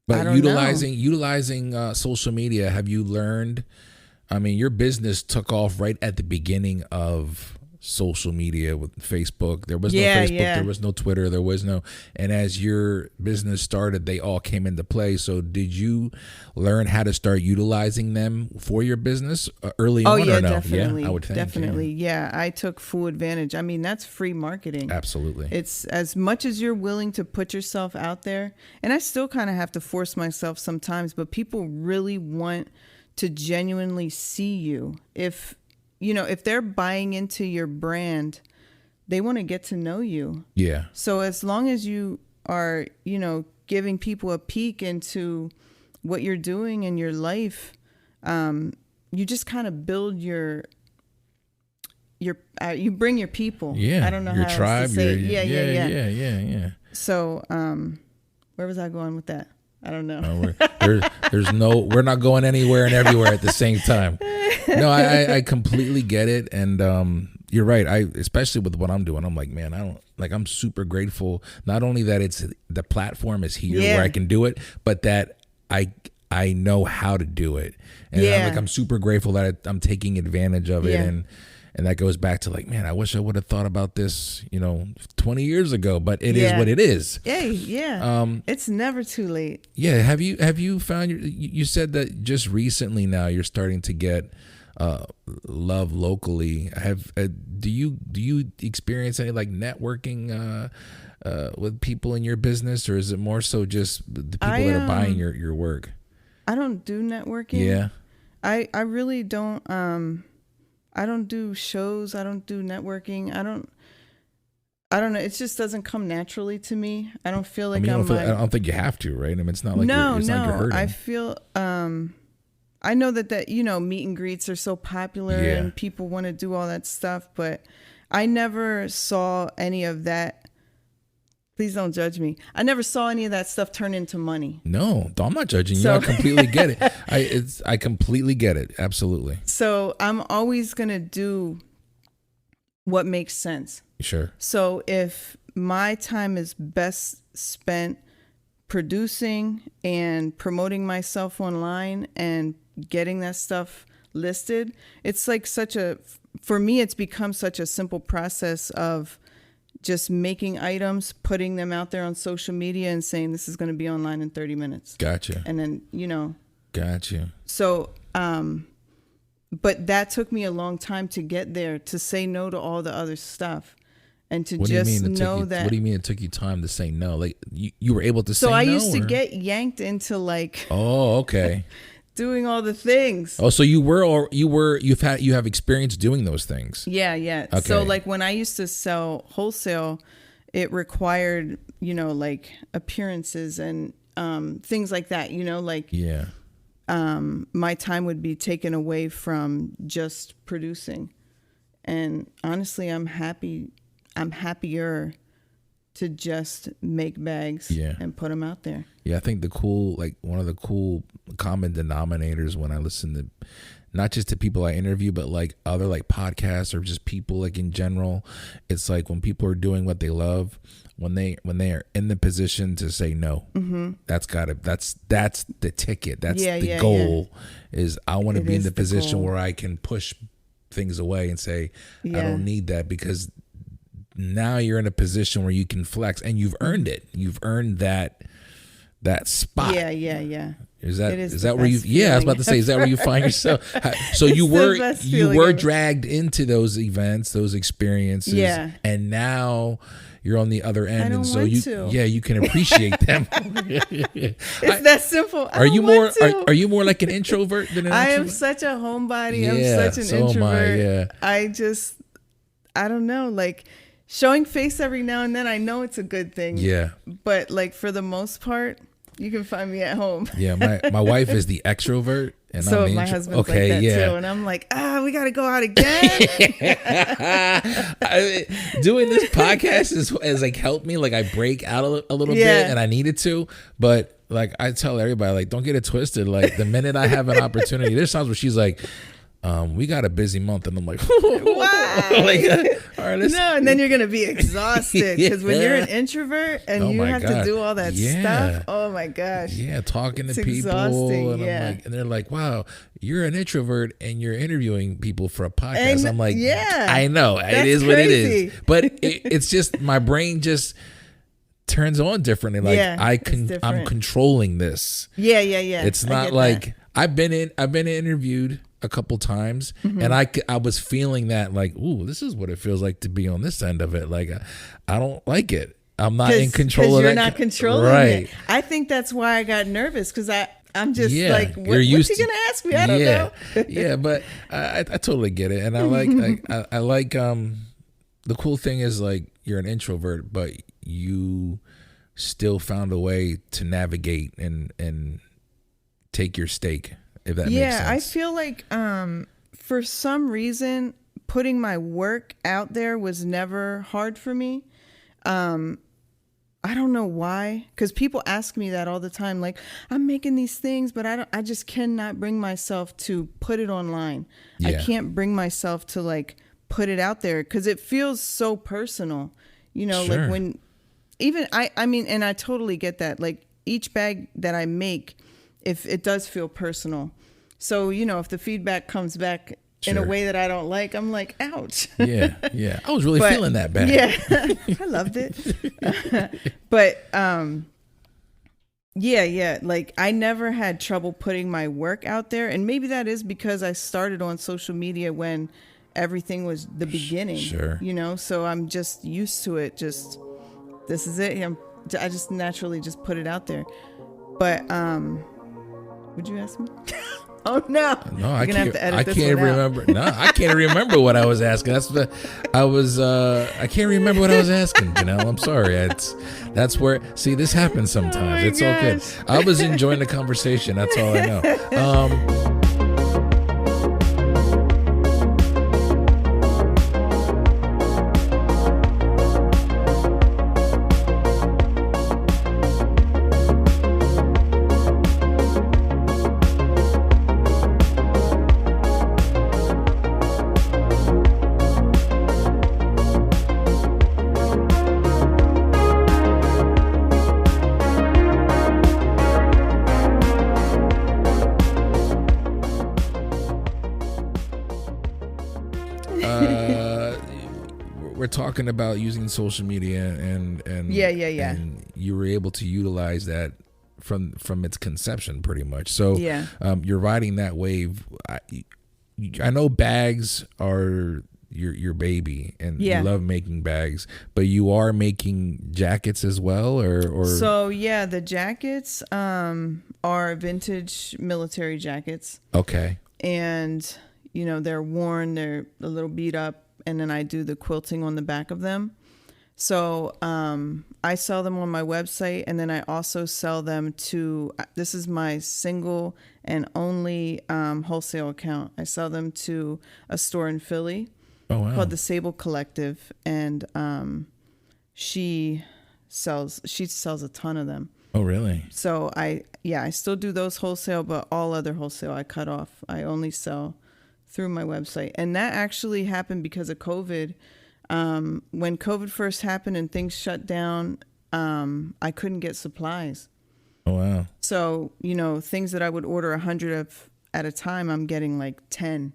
But utilizing social media, have you learned? I mean, your business took off right at the beginning of social media with Facebook. There was no Facebook, there was no Twitter, there was no, and as your business started, they all came into play. So did you learn how to start utilizing them for your business early on or no? Definitely. Yeah, I would think. Definitely. Yeah, I took full advantage. I mean, that's free marketing. Absolutely. It's as much as you're willing to put yourself out there, and I still kind of have to force myself sometimes, but people really want to genuinely see you. If they're buying into your brand, they want to get to know you. Yeah. So as long as you are, giving people a peek into what you're doing in your life, you just kind of build you bring your people. Yeah. I don't know your how tribe, else to say it. Yeah. So, where was I going with that? I don't know. We're not going anywhere and everywhere at the same time. No, I completely get it. And you're right. Especially with what I'm doing, I'm like, man, I'm super grateful. Not only that the platform is here where I can do it, but that I know how to do it. And I'm super grateful that I'm taking advantage of it. And that goes back to like, man, I wish I would have thought about this, 20 years ago, but it is what it is. Yeah. It's never too late. Yeah. Have you found you said that just recently now you're starting to get love locally. Do you experience any like networking with people in your business, or is it more so just the people that are buying your work? I don't do networking. Yeah. I really don't I don't do shows. I don't do networking. I don't know. It just doesn't come naturally to me. I don't feel like I don't think you have to, right? I mean, it's not like it's not like you're hurting. I feel I know that meet and greets are so popular and people want to do all that stuff, but I never saw any of that. Please don't judge me. I never saw any of that stuff turn into money. No, I'm not judging you. I completely get it. I completely get it. Absolutely. So I'm always going to do what makes sense. Sure. So if my time is best spent producing and promoting myself online and getting that stuff listed, it's like for me, it's become such a simple process of just making items, putting them out there on social media and saying, this is going to be online in 30 minutes. Gotcha. And then, Gotcha. So, but that took me a long time to get there, to say no to all the other stuff. and to just know that. What do you mean it took you time to say no? Like you were able to say no? So I used to get yanked into like. Oh, okay. Doing all the things. Oh, so you have experience doing those things. Yeah. Okay. So like when I used to sell wholesale, it required, like appearances and things like that, like my time would be taken away from just producing. And honestly, I'm happier to just make bags and put them out there. Yeah, I think one of the cool common denominators when I listen to not just to people I interview, but like other like podcasts or just people like in general, it's like when people are doing what they love, when they are in the position to say no, that's the ticket. That's the goal is I want to be in the position where I can push things away and say, I don't need that, because now you're in a position where you can flex and you've earned it. You've earned that spot. Yeah. Is that where you? Yeah, I was about to say, is that where you find yourself? So you were dragged into those events, those experiences, and now you're on the other end, and so you can appreciate them. It's that simple. Are you more like an introvert than an extrovert? I am such a homebody. I'm such an introvert. I don't know, like showing face every now and then, I know it's a good thing. Yeah. But like for the most part, you can find me at home. Yeah, my wife is the extrovert, and so my husband's like that too. And I'm like, we got to go out again. Doing this podcast has like helped me. Like I break out a little bit, and I needed to. But like I tell everybody, like don't get it twisted. Like the minute I have an opportunity, there's times where she's like, we got a busy month, and I'm like, wow. Like, all right, and then you're gonna be exhausted because when you're an introvert and you have to do all that stuff, oh my gosh, talking to people, and I'm like, and they're like, wow, you're an introvert and you're interviewing people for a podcast. And I'm like, I know it is what it is, but it's just my brain just turns on differently. Like I'm controlling this. Yeah. It's not like I've been interviewed a couple times, and I was feeling that like, ooh, this is what it feels like to be on this end of it. Like I don't like it. I'm not in control of that. You're not controlling it. I think that's why I got nervous, because I'm just like, what's he gonna ask me? I don't know. Yeah, but I totally get it, and I like the cool thing is like you're an introvert, but you still found a way to navigate and take your stake. If that makes sense. I feel like for some reason putting my work out there was never hard for me. I don't know why, because people ask me that all the time. Like, I'm making these things, but I just cannot bring myself to put it online. Yeah. I can't bring myself to like put it out there because it feels so personal. Like when even I mean, and I totally get that. Like each bag that I make, if it does feel personal. So, if the feedback comes back in a way that I don't like, I'm like, ouch. Yeah. I was really feeling that bag. Yeah, I loved it. But, like I never had trouble putting my work out there. And maybe that is because I started on social media when everything was the beginning. Sure. So I'm just used to it. Just, this is it. I just naturally just put it out there. But, would you ask me? Oh no! No, I can't. I can't remember. No, I can't remember what I was asking. I can't remember what I was asking. Janelle, I'm sorry. That's where. See, this happens sometimes. It's all good. I was enjoying the conversation. That's all I know. Talking about using social media and and you were able to utilize that from its conception pretty much. So you're riding that wave. I know bags are your baby, and you love making bags, but you are making jackets as well, or so yeah, the jackets are vintage military jackets. Okay. And they're worn, they're a little beat up, and then I do the quilting on the back of them. So I sell them on my website, and then I also sell them to, this is my single and only wholesale account. I sell them to a store in Philly called the Sable Collective, and she sells a ton of them. Oh, really? So I still do those wholesale, but all other wholesale I cut off. I only sell through my website. And that actually happened because of COVID. When COVID first happened and things shut down, I couldn't get supplies. Oh, wow. So, things that I would order 100 of at a time, I'm getting like 10.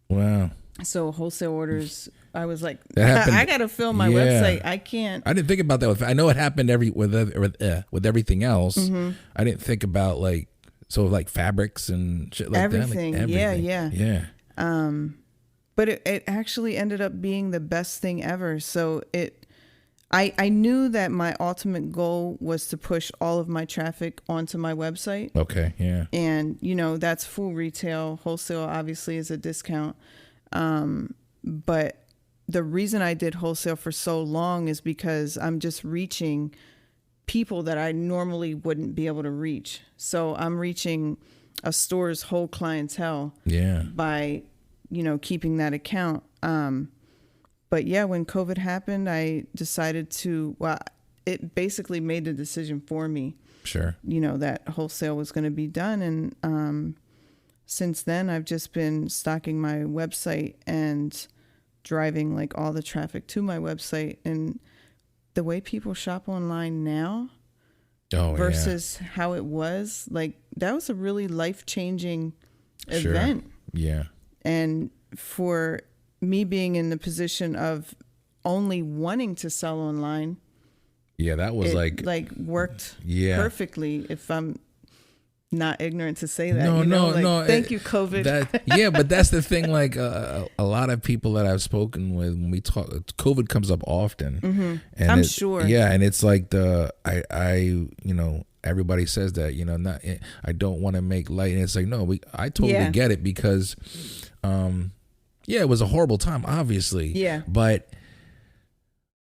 Wow. So wholesale orders, I was like, I got to fill my website. I can't. I didn't think about that. I know it happened with everything else. Mm-hmm. I didn't think about like fabrics and shit like everything. that. Like everything. Yeah. But it actually ended up being the best thing ever. So I knew that my ultimate goal was to push all of my traffic onto my website. Okay. Yeah. And that's full retail. Wholesale obviously is a discount. But the reason I did wholesale for so long is because I'm just reaching people that I normally wouldn't be able to reach. So I'm reaching a store's whole clientele by, keeping that account. But yeah, when COVID happened, I decided it basically made the decision for me. Sure. That wholesale was going to be done. And, since then, I've just been stocking my website and driving like all the traffic to my website. And the way people shop online now versus how it was, like that was a really life-changing event. Yeah. And for me being in the position of only wanting to sell online, that was worked perfectly. If I'm not ignorant to say that. No. Thank you, COVID. But that's the thing. Like a lot of people that I've spoken with, when we talk, COVID comes up often. Mm-hmm. And I'm sure. Yeah, and it's like everybody says that. I don't want to make light, and it's like no, I totally get it because, it was a horrible time, obviously. Yeah. But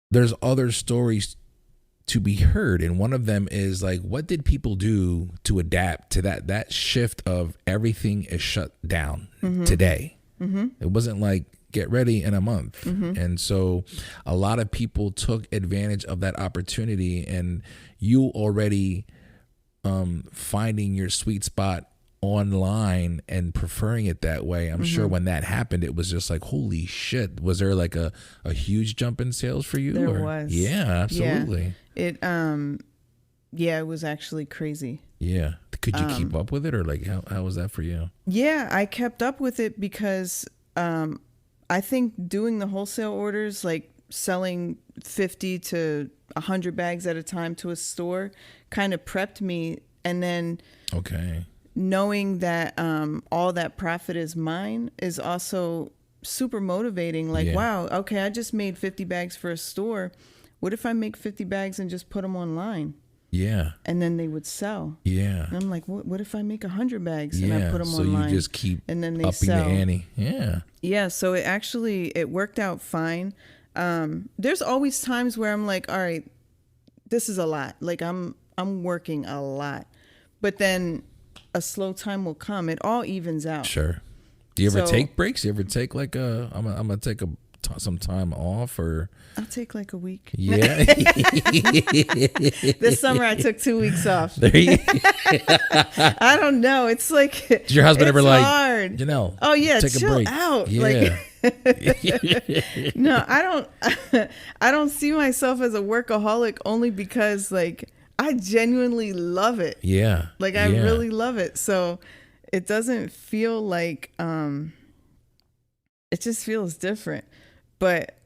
there's other stories to be heard, and one of them is like, what did people do to adapt to that shift of everything is shut down today? Mm-hmm. It wasn't like get ready in a month. Mm-hmm. And so a lot of people took advantage of that opportunity, and you already finding your sweet spot online and preferring it that way. I'm sure when that happened, it was just like, holy shit. Was there like a huge jump in sales for you? There was. Yeah, absolutely. Yeah. It was actually crazy. Yeah. Could you keep up with it, or like how was that for you? Yeah, I kept up with it because I think doing the wholesale orders, like selling 50 to 100 bags at a time to a store, kind of prepped me. And then knowing that all that profit is mine is also super motivating. Like, wow, okay, I just made 50 bags for a store. What if I make 50 bags and just put them online? Yeah. And then they would sell. Yeah. And I'm like, what if I make 100 bags and I put them online? So you just keep and then they upping sell. The ante. Yeah. Yeah. So it worked out fine. There's always times where I'm like, all right, this is a lot. Like I'm working a lot, but then a slow time will come. It all evens out. Sure. Do you ever take breaks? You ever take like I'm gonna take some time off, or I'll take like a week. Yeah. This summer I took 2 weeks off. I don't know. It's like, did your husband ever like hard. Janelle? Oh yeah, take chill a break. out. Yeah. No, I don't see myself as a workaholic, only because like I genuinely love it. Yeah. Like I really love it. So it doesn't feel like it just feels different. But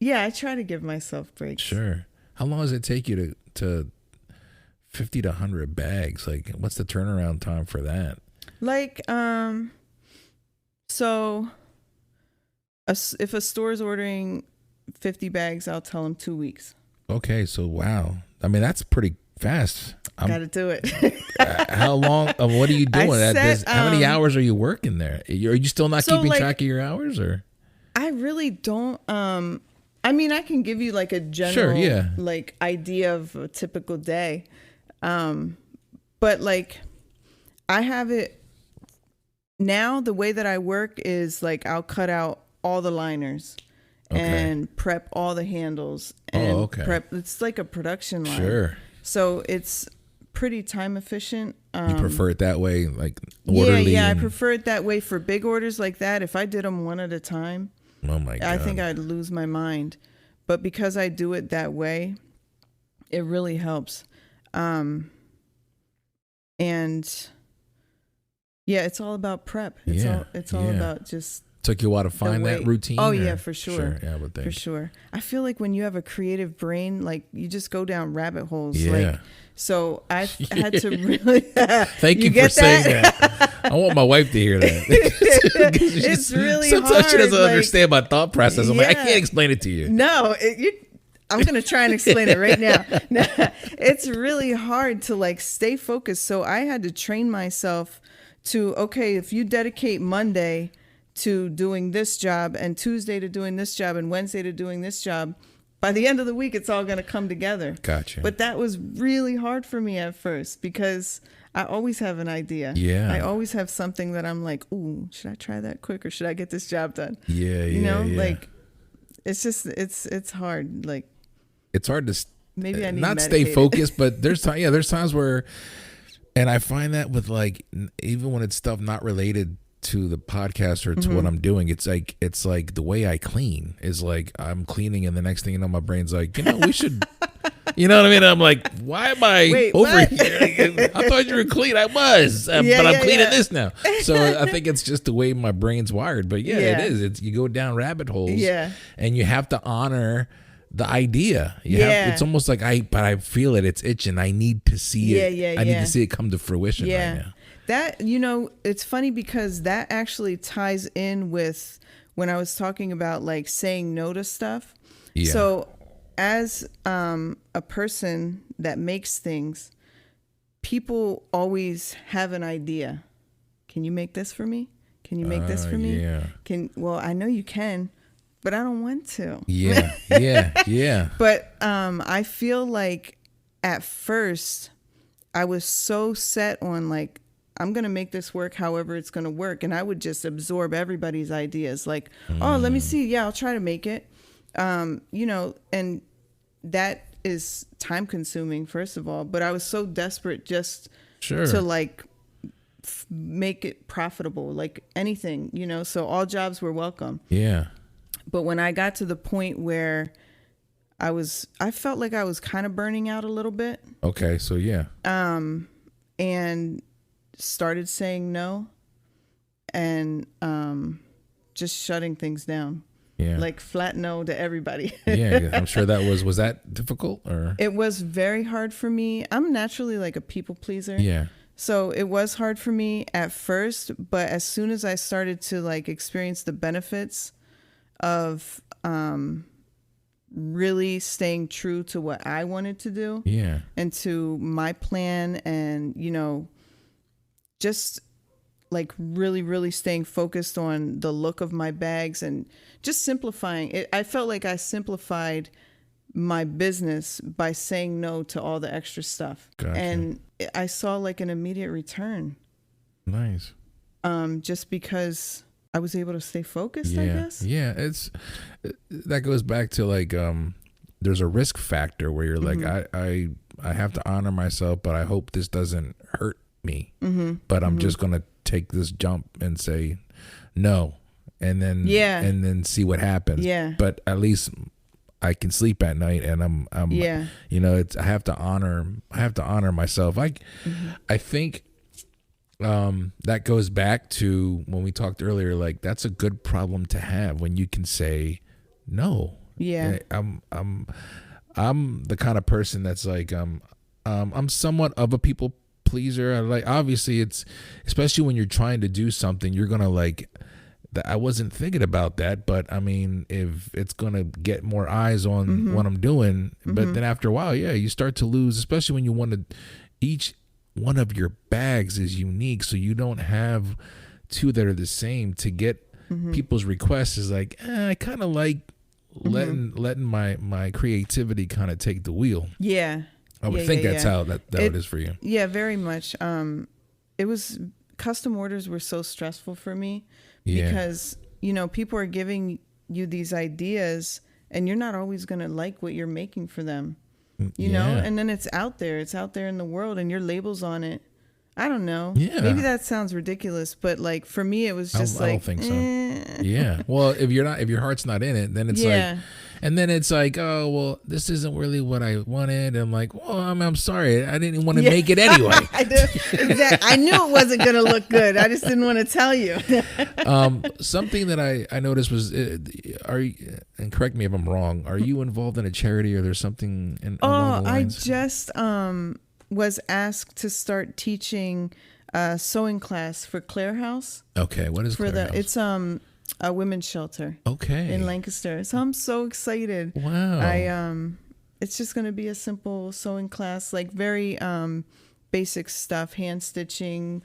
yeah, I try to give myself breaks. Sure. How long does it take you to 50 to 100 bags? Like, what's the turnaround time for that? Like, so If a store's ordering 50 bags, I'll tell them 2 weeks. Okay, so wow. I mean, that's pretty fast. Got to do it. How long? What are you doing? How many hours are you working there? Are you still not keeping track of your hours, or? I really don't. I mean, I can give you like a general like idea of a typical day. But like I have it now, the way that I work is like I'll cut out all the liners and prep all the handles and prep. It's like a production line. Sure. So it's pretty time efficient. You prefer it that way, like orderly? Yeah, I prefer it that way for big orders like that. If I did them one at a time, oh my God, I think I'd lose my mind. But because I do it that way, it really helps. And yeah, it's all about prep. It's all about just. Took you a while to find that routine? Oh, yeah, for sure. Yeah, I would think. For sure. I feel like when you have a creative brain, like you just go down rabbit holes. Yeah. Like, so I had to really. Thank you for saying that. I want my wife to hear that. It's really sometimes hard. She doesn't understand my thought process. I'm like, I can't explain it to you. No, I'm going to try and explain it right now. It's really hard to like stay focused. So I had to train myself to, okay, if you dedicate Monday to doing this job and Tuesday to doing this job and Wednesday to doing this job, by the end of the week, it's all going to come together. Gotcha. But that was really hard for me at first because I always have an idea. Yeah. I always have something that I'm like, ooh, should I try that quick or should I get this job done? Yeah, you know, like it's just, it's hard. Like it's hard to maybe I need not stay focused, but there's times where, and I find that with like, even when it's stuff not related to the podcast or to what I'm doing, it's like the way I clean is like I'm cleaning and the next thing you know my brain's like, we should you know what I mean? I'm like, why am I over here? I thought you were clean. I was, but I'm cleaning this now. So I think it's just the way my brain's wired. But it is. It's you go down rabbit holes, and you have to honor the idea. It's almost like I feel it. It's itching. I need to see it. I need to see it come to fruition right now. That, it's funny because that actually ties in with when I was talking about like saying no to stuff. Yeah. So as a person that makes things, people always have an idea. Can you make this for me? Can you make this for me? Yeah. Well, I know you can, but I don't want to. Yeah. But I feel like at first I was so set on like, I'm going to make this work however it's going to work. And I would just absorb everybody's ideas like, oh, let me see. Yeah, I'll try to make it. And that is time consuming, first of all. But I was so desperate just to like make it profitable, like anything, so all jobs were welcome. Yeah. But when I got to the point where I felt like I was kind of burning out a little bit. Okay. So yeah. And started saying no and just shutting things down. Yeah. Like flat no to everybody. Yeah, I'm sure was that difficult or? It was very hard for me. I'm naturally like a people pleaser. Yeah. So it was hard for me at first, but as soon as I started to like experience the benefits of really staying true to what I wanted to do. Yeah. And to my plan and, just like really, really staying focused on the look of my bags and just simplifying it. I felt like I simplified my business by saying no to all the extra stuff. Gotcha. And I saw like an immediate return. Nice. Just because I was able to stay focused, I guess. Yeah. That goes back to like, there's a risk factor where you're like, I have to honor myself, but I hope this doesn't hurt me, but I'm just gonna take this jump and say no, and then see what happens. Yeah. But at least I can sleep at night, and I'm I have to honor myself. I think that goes back to when we talked earlier. Like that's a good problem to have when you can say no. Yeah. I'm the kind of person that's like I'm somewhat of a people pleaser. Obviously it's especially when you're trying to do something, you're gonna like I wasn't thinking about that, but I mean, if it's gonna get more eyes on what I'm doing, but then after a while, yeah, you start to lose, especially when you want to. Each one of your bags is unique, so you don't have two that are the same. To get people's requests is like, I kind of like letting my creativity kind of take the wheel. Yeah, I would think that's how that it is for you. Yeah, very much. It was custom orders were so stressful for me because people are giving you these ideas and you're not always going to like what you're making for them. You know, and then it's out there in the world and your label's on it. I don't know. Yeah. Maybe that sounds ridiculous, but like for me, it was just I don't think so. Yeah. Well, if your heart's not in it, then it's like, and then it's like, oh, well, this isn't really what I wanted. I'm like, well, I'm sorry. I didn't want to make it anyway. I knew it wasn't going to look good. I just didn't want to tell you. Something that I noticed was, and correct me if I'm wrong, are you involved in a charity or there's something along the lines? I just was asked to start teaching sewing class for Claire House. Okay. What is Claire House? It's a women's shelter. Okay. In Lancaster. So I'm so excited. Wow. It's just going to be a simple sewing class, like very basic stuff, hand stitching,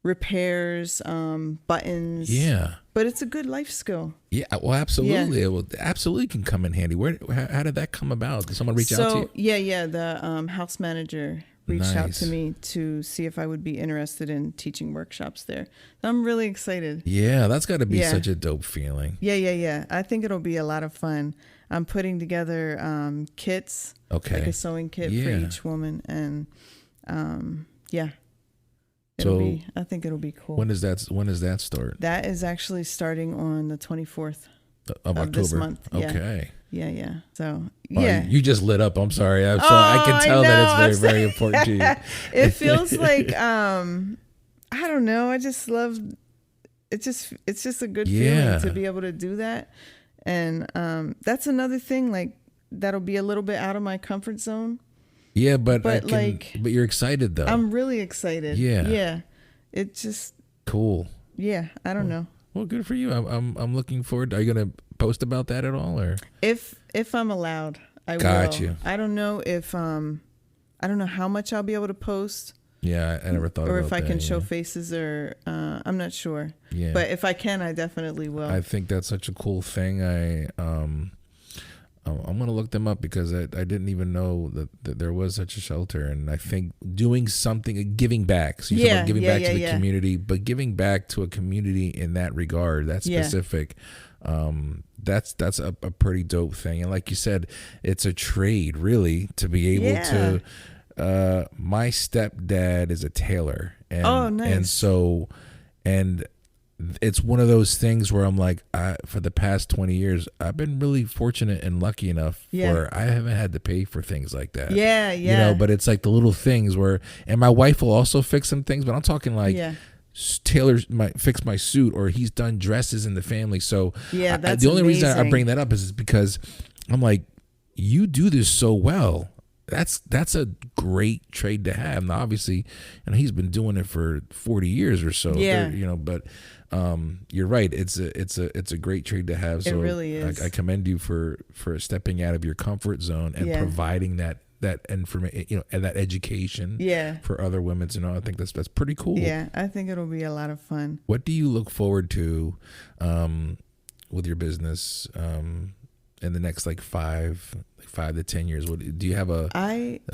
repairs, buttons. Yeah. But it's a good life skill. Yeah, well, absolutely. Yeah. It will absolutely can come in handy. How did that come about? Did someone reach out to you? Yeah. The house manager reached out to me to see if I would be interested in teaching workshops there. I'm really excited. Yeah, that's got to be such a dope feeling. Yeah. I think it'll be a lot of fun. I'm putting together kits, like a sewing kit for each woman, and I think it'll be cool. When does that start? That is actually starting on the 24th of October. This month. Okay. Yeah. So you just lit up. I'm sorry. I can tell that it's very, very important to you. It feels like I don't know. I just love it. It's just a good feeling to be able to do that. And that's another thing. Like that'll be a little bit out of my comfort zone. Yeah, but you're excited though. I'm really excited. Yeah. It's just cool. Yeah, I don't know. Well, good for you. I'm looking forward. Are you gonna post about that at all, or if I'm allowed, I will. Got you. I don't know if I don't know how much I'll be able to post. Yeah, I never thought about that. Or if I can show faces, or I'm not sure. Yeah, but if I can, I definitely will. I think that's such a cool thing. I'm gonna look them up because I didn't even know that there was such a shelter, and I think doing something, giving back. So you're talking about giving back to the community, but giving back to a community in that regard, that's specific. That's a pretty dope thing, and like you said, it's a trade really to be able to. My stepdad is a tailor, and nice. and it's one of those things where I'm like, for the past 20 years, I've been really fortunate and lucky enough where I haven't had to pay for things like that. Yeah. You know, but it's like the little things where, and my wife will also fix some things, but I'm talking like tailors might fix my suit, or he's done dresses in the family. So that's the only reason I amazing. bring that up is because I'm like, you do this so well. That's a great trade to have. Now, obviously, and he's been doing it for 40 years or so. Yeah. But you're right. It's a great trade to have. So it really is. I commend you for stepping out of your comfort zone and providing that information, and that education. For other women to know. I think that's pretty cool. Yeah, I think it'll be a lot of fun. What do you look forward to with your business in the next 5 to 10 years? What do you have a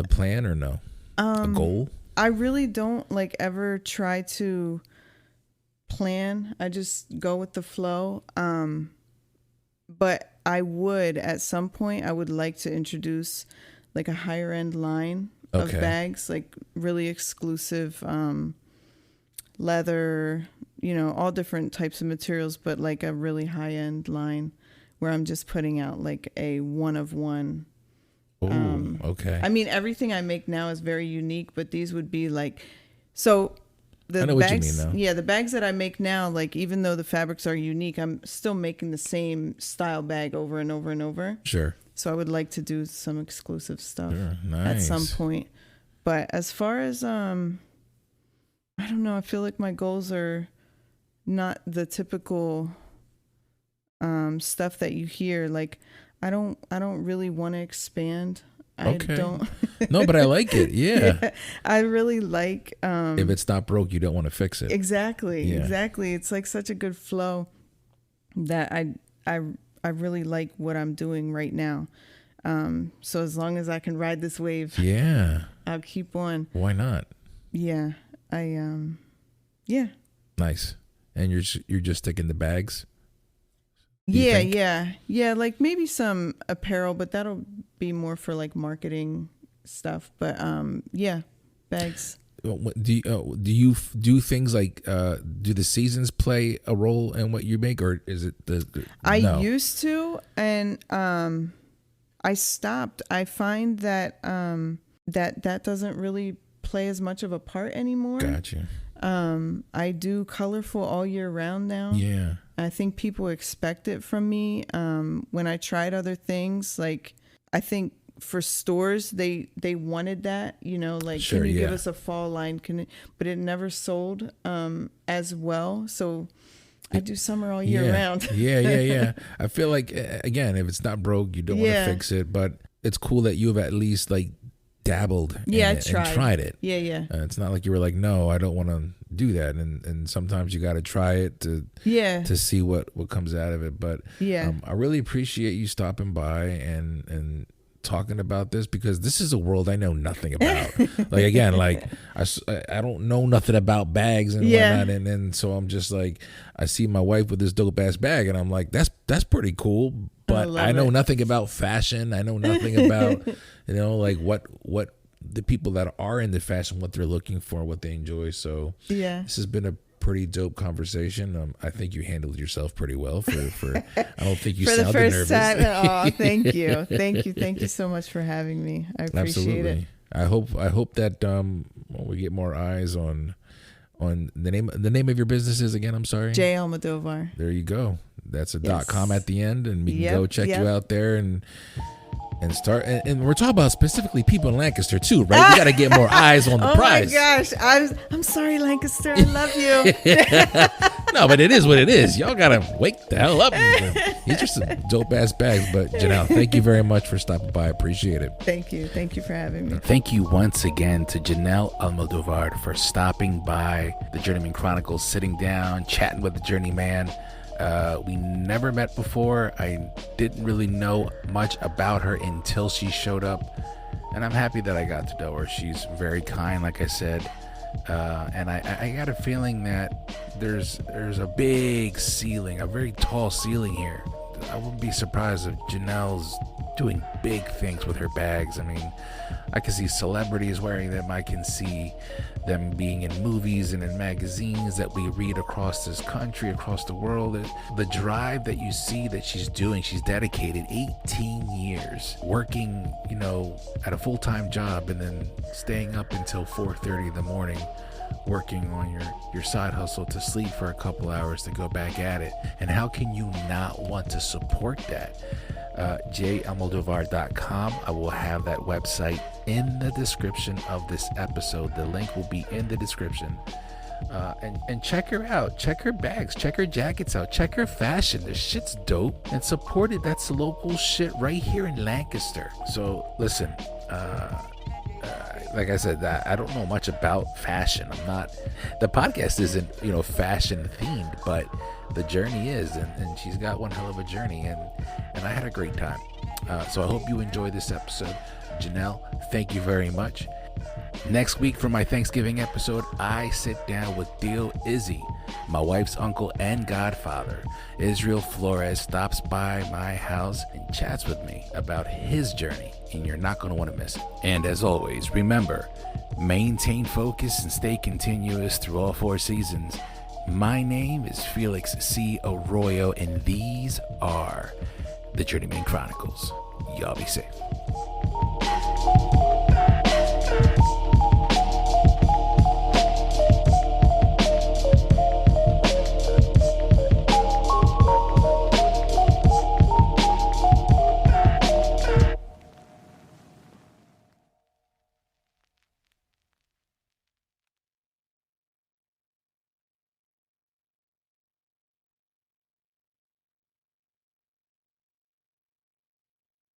plan or no? A goal? I really don't ever try to plan. I just go with the flow. But I would, at some point, I would like to introduce a higher end line of bags, really exclusive leather, all different types of materials, but a really high end line where I'm just putting out a one of one. Okay. I mean, everything I make now is very unique, but these would be so the I know bags, what you mean, though. Yeah, the bags that I make now, even though the fabrics are unique, I'm still making the same style bag over and over and over. Sure. So I would like to do some exclusive stuff Nice. at some point. But as far as I don't know, I feel like my goals are not the typical stuff that you hear. Like I don't really want to expand. Okay. I don't. No, but I like it. Yeah. Yeah, I really like. If it's not broke, you don't want to fix it. Exactly. Yeah. Exactly. It's like such a good flow that I really like what I'm doing right now. So as long as I can ride this wave, yeah, I'll keep on. Why not? Yeah. Yeah. Nice. And you're just sticking the bags? Yeah. Like maybe some apparel, but that'll be more for like marketing stuff. But yeah, bags. Do you do things like do the seasons play a role in what you make, or is it the I used to, and I stopped. I find that that doesn't really play as much of a part anymore. Gotcha. I do colorful all year round now. Yeah. I think people expect it from me. When I tried other things, like I think for stores, they wanted that, like, sure, can you give us a fall line? But it never sold as well. So I do summer all year round. Yeah. I feel like, again, if it's not broke, you don't want to fix it. But it's cool that you've at least like dabbled and tried it. Yeah. It's not like you were like, no, I don't want to do that. And sometimes you got to try it to see what comes out of it. But I really appreciate you stopping by and talking about this, because this is a world I know nothing about. Like, again, like I don't know nothing about bags and whatnot, and so I'm just like, I see my wife with this dope ass bag and I'm like, that's pretty cool, but I know nothing about fashion. I know nothing about like what the people that are in the fashion, what they're looking for, what they enjoy. So this has been a pretty dope conversation. I think you handled yourself pretty well for I don't think you for sounded the first nervous. time. Oh, thank you so much for having me. I appreciate it. I hope that when we get more eyes on the name of your business is, again, I'm sorry, JALMODOVAR Almodovar. There you go. That's a .com at the end, and we can go check you out there and start. And we're talking about specifically people in Lancaster too, right? We got to get more eyes on the prize. Oh my gosh, I'm sorry, Lancaster. I love you. No, but it is what it is. Y'all gotta wake the hell up. These are some dope ass bags. But Jenelle, thank you very much for stopping by. I appreciate it. Thank you for having me. Thank you once again to Janell Almodovar for stopping by the Journeyman Chronicles, sitting down, chatting with the Journeyman. We never met before. I didn't really know much about her until she showed up, and I'm happy that I got to know her. She's very kind, like I said, and I got a feeling that there's a big ceiling, a very tall ceiling here. I wouldn't be surprised if Janelle's doing big things with her bags. I mean, I can see celebrities wearing them. I can see them being in movies and in magazines that we read across this country, across the world. The drive that you see that she's doing, she's dedicated 18 years working, at a full-time job, and then staying up until 4:30 in the morning, working on your side hustle, to sleep for a couple hours, to go back at it. And how can you not want to support that? JALMODOVAR.com. I will have that website in the description of this episode. The link will be in the description. And check her out. Check her bags. Check her jackets out. Check her fashion. The shit's dope. And support it. That's local shit right here in Lancaster. So listen, like I said, I don't know much about fashion. The podcast isn't, fashion themed, but the journey is, and she's got one hell of a journey, and I had a great time. So I hope you enjoy this episode. Jenelle, thank you very much. Next week for my Thanksgiving episode, I sit down with Dio Izzy, my wife's uncle and godfather. Israel Flores stops by my house and chats with me about his journey, and you're not going to want to miss it. And as always, remember, maintain focus and stay continuous through all 4 seasons. My name is Felix C. Arroyo, and these are the Journeyman Chronicles. Y'all be safe.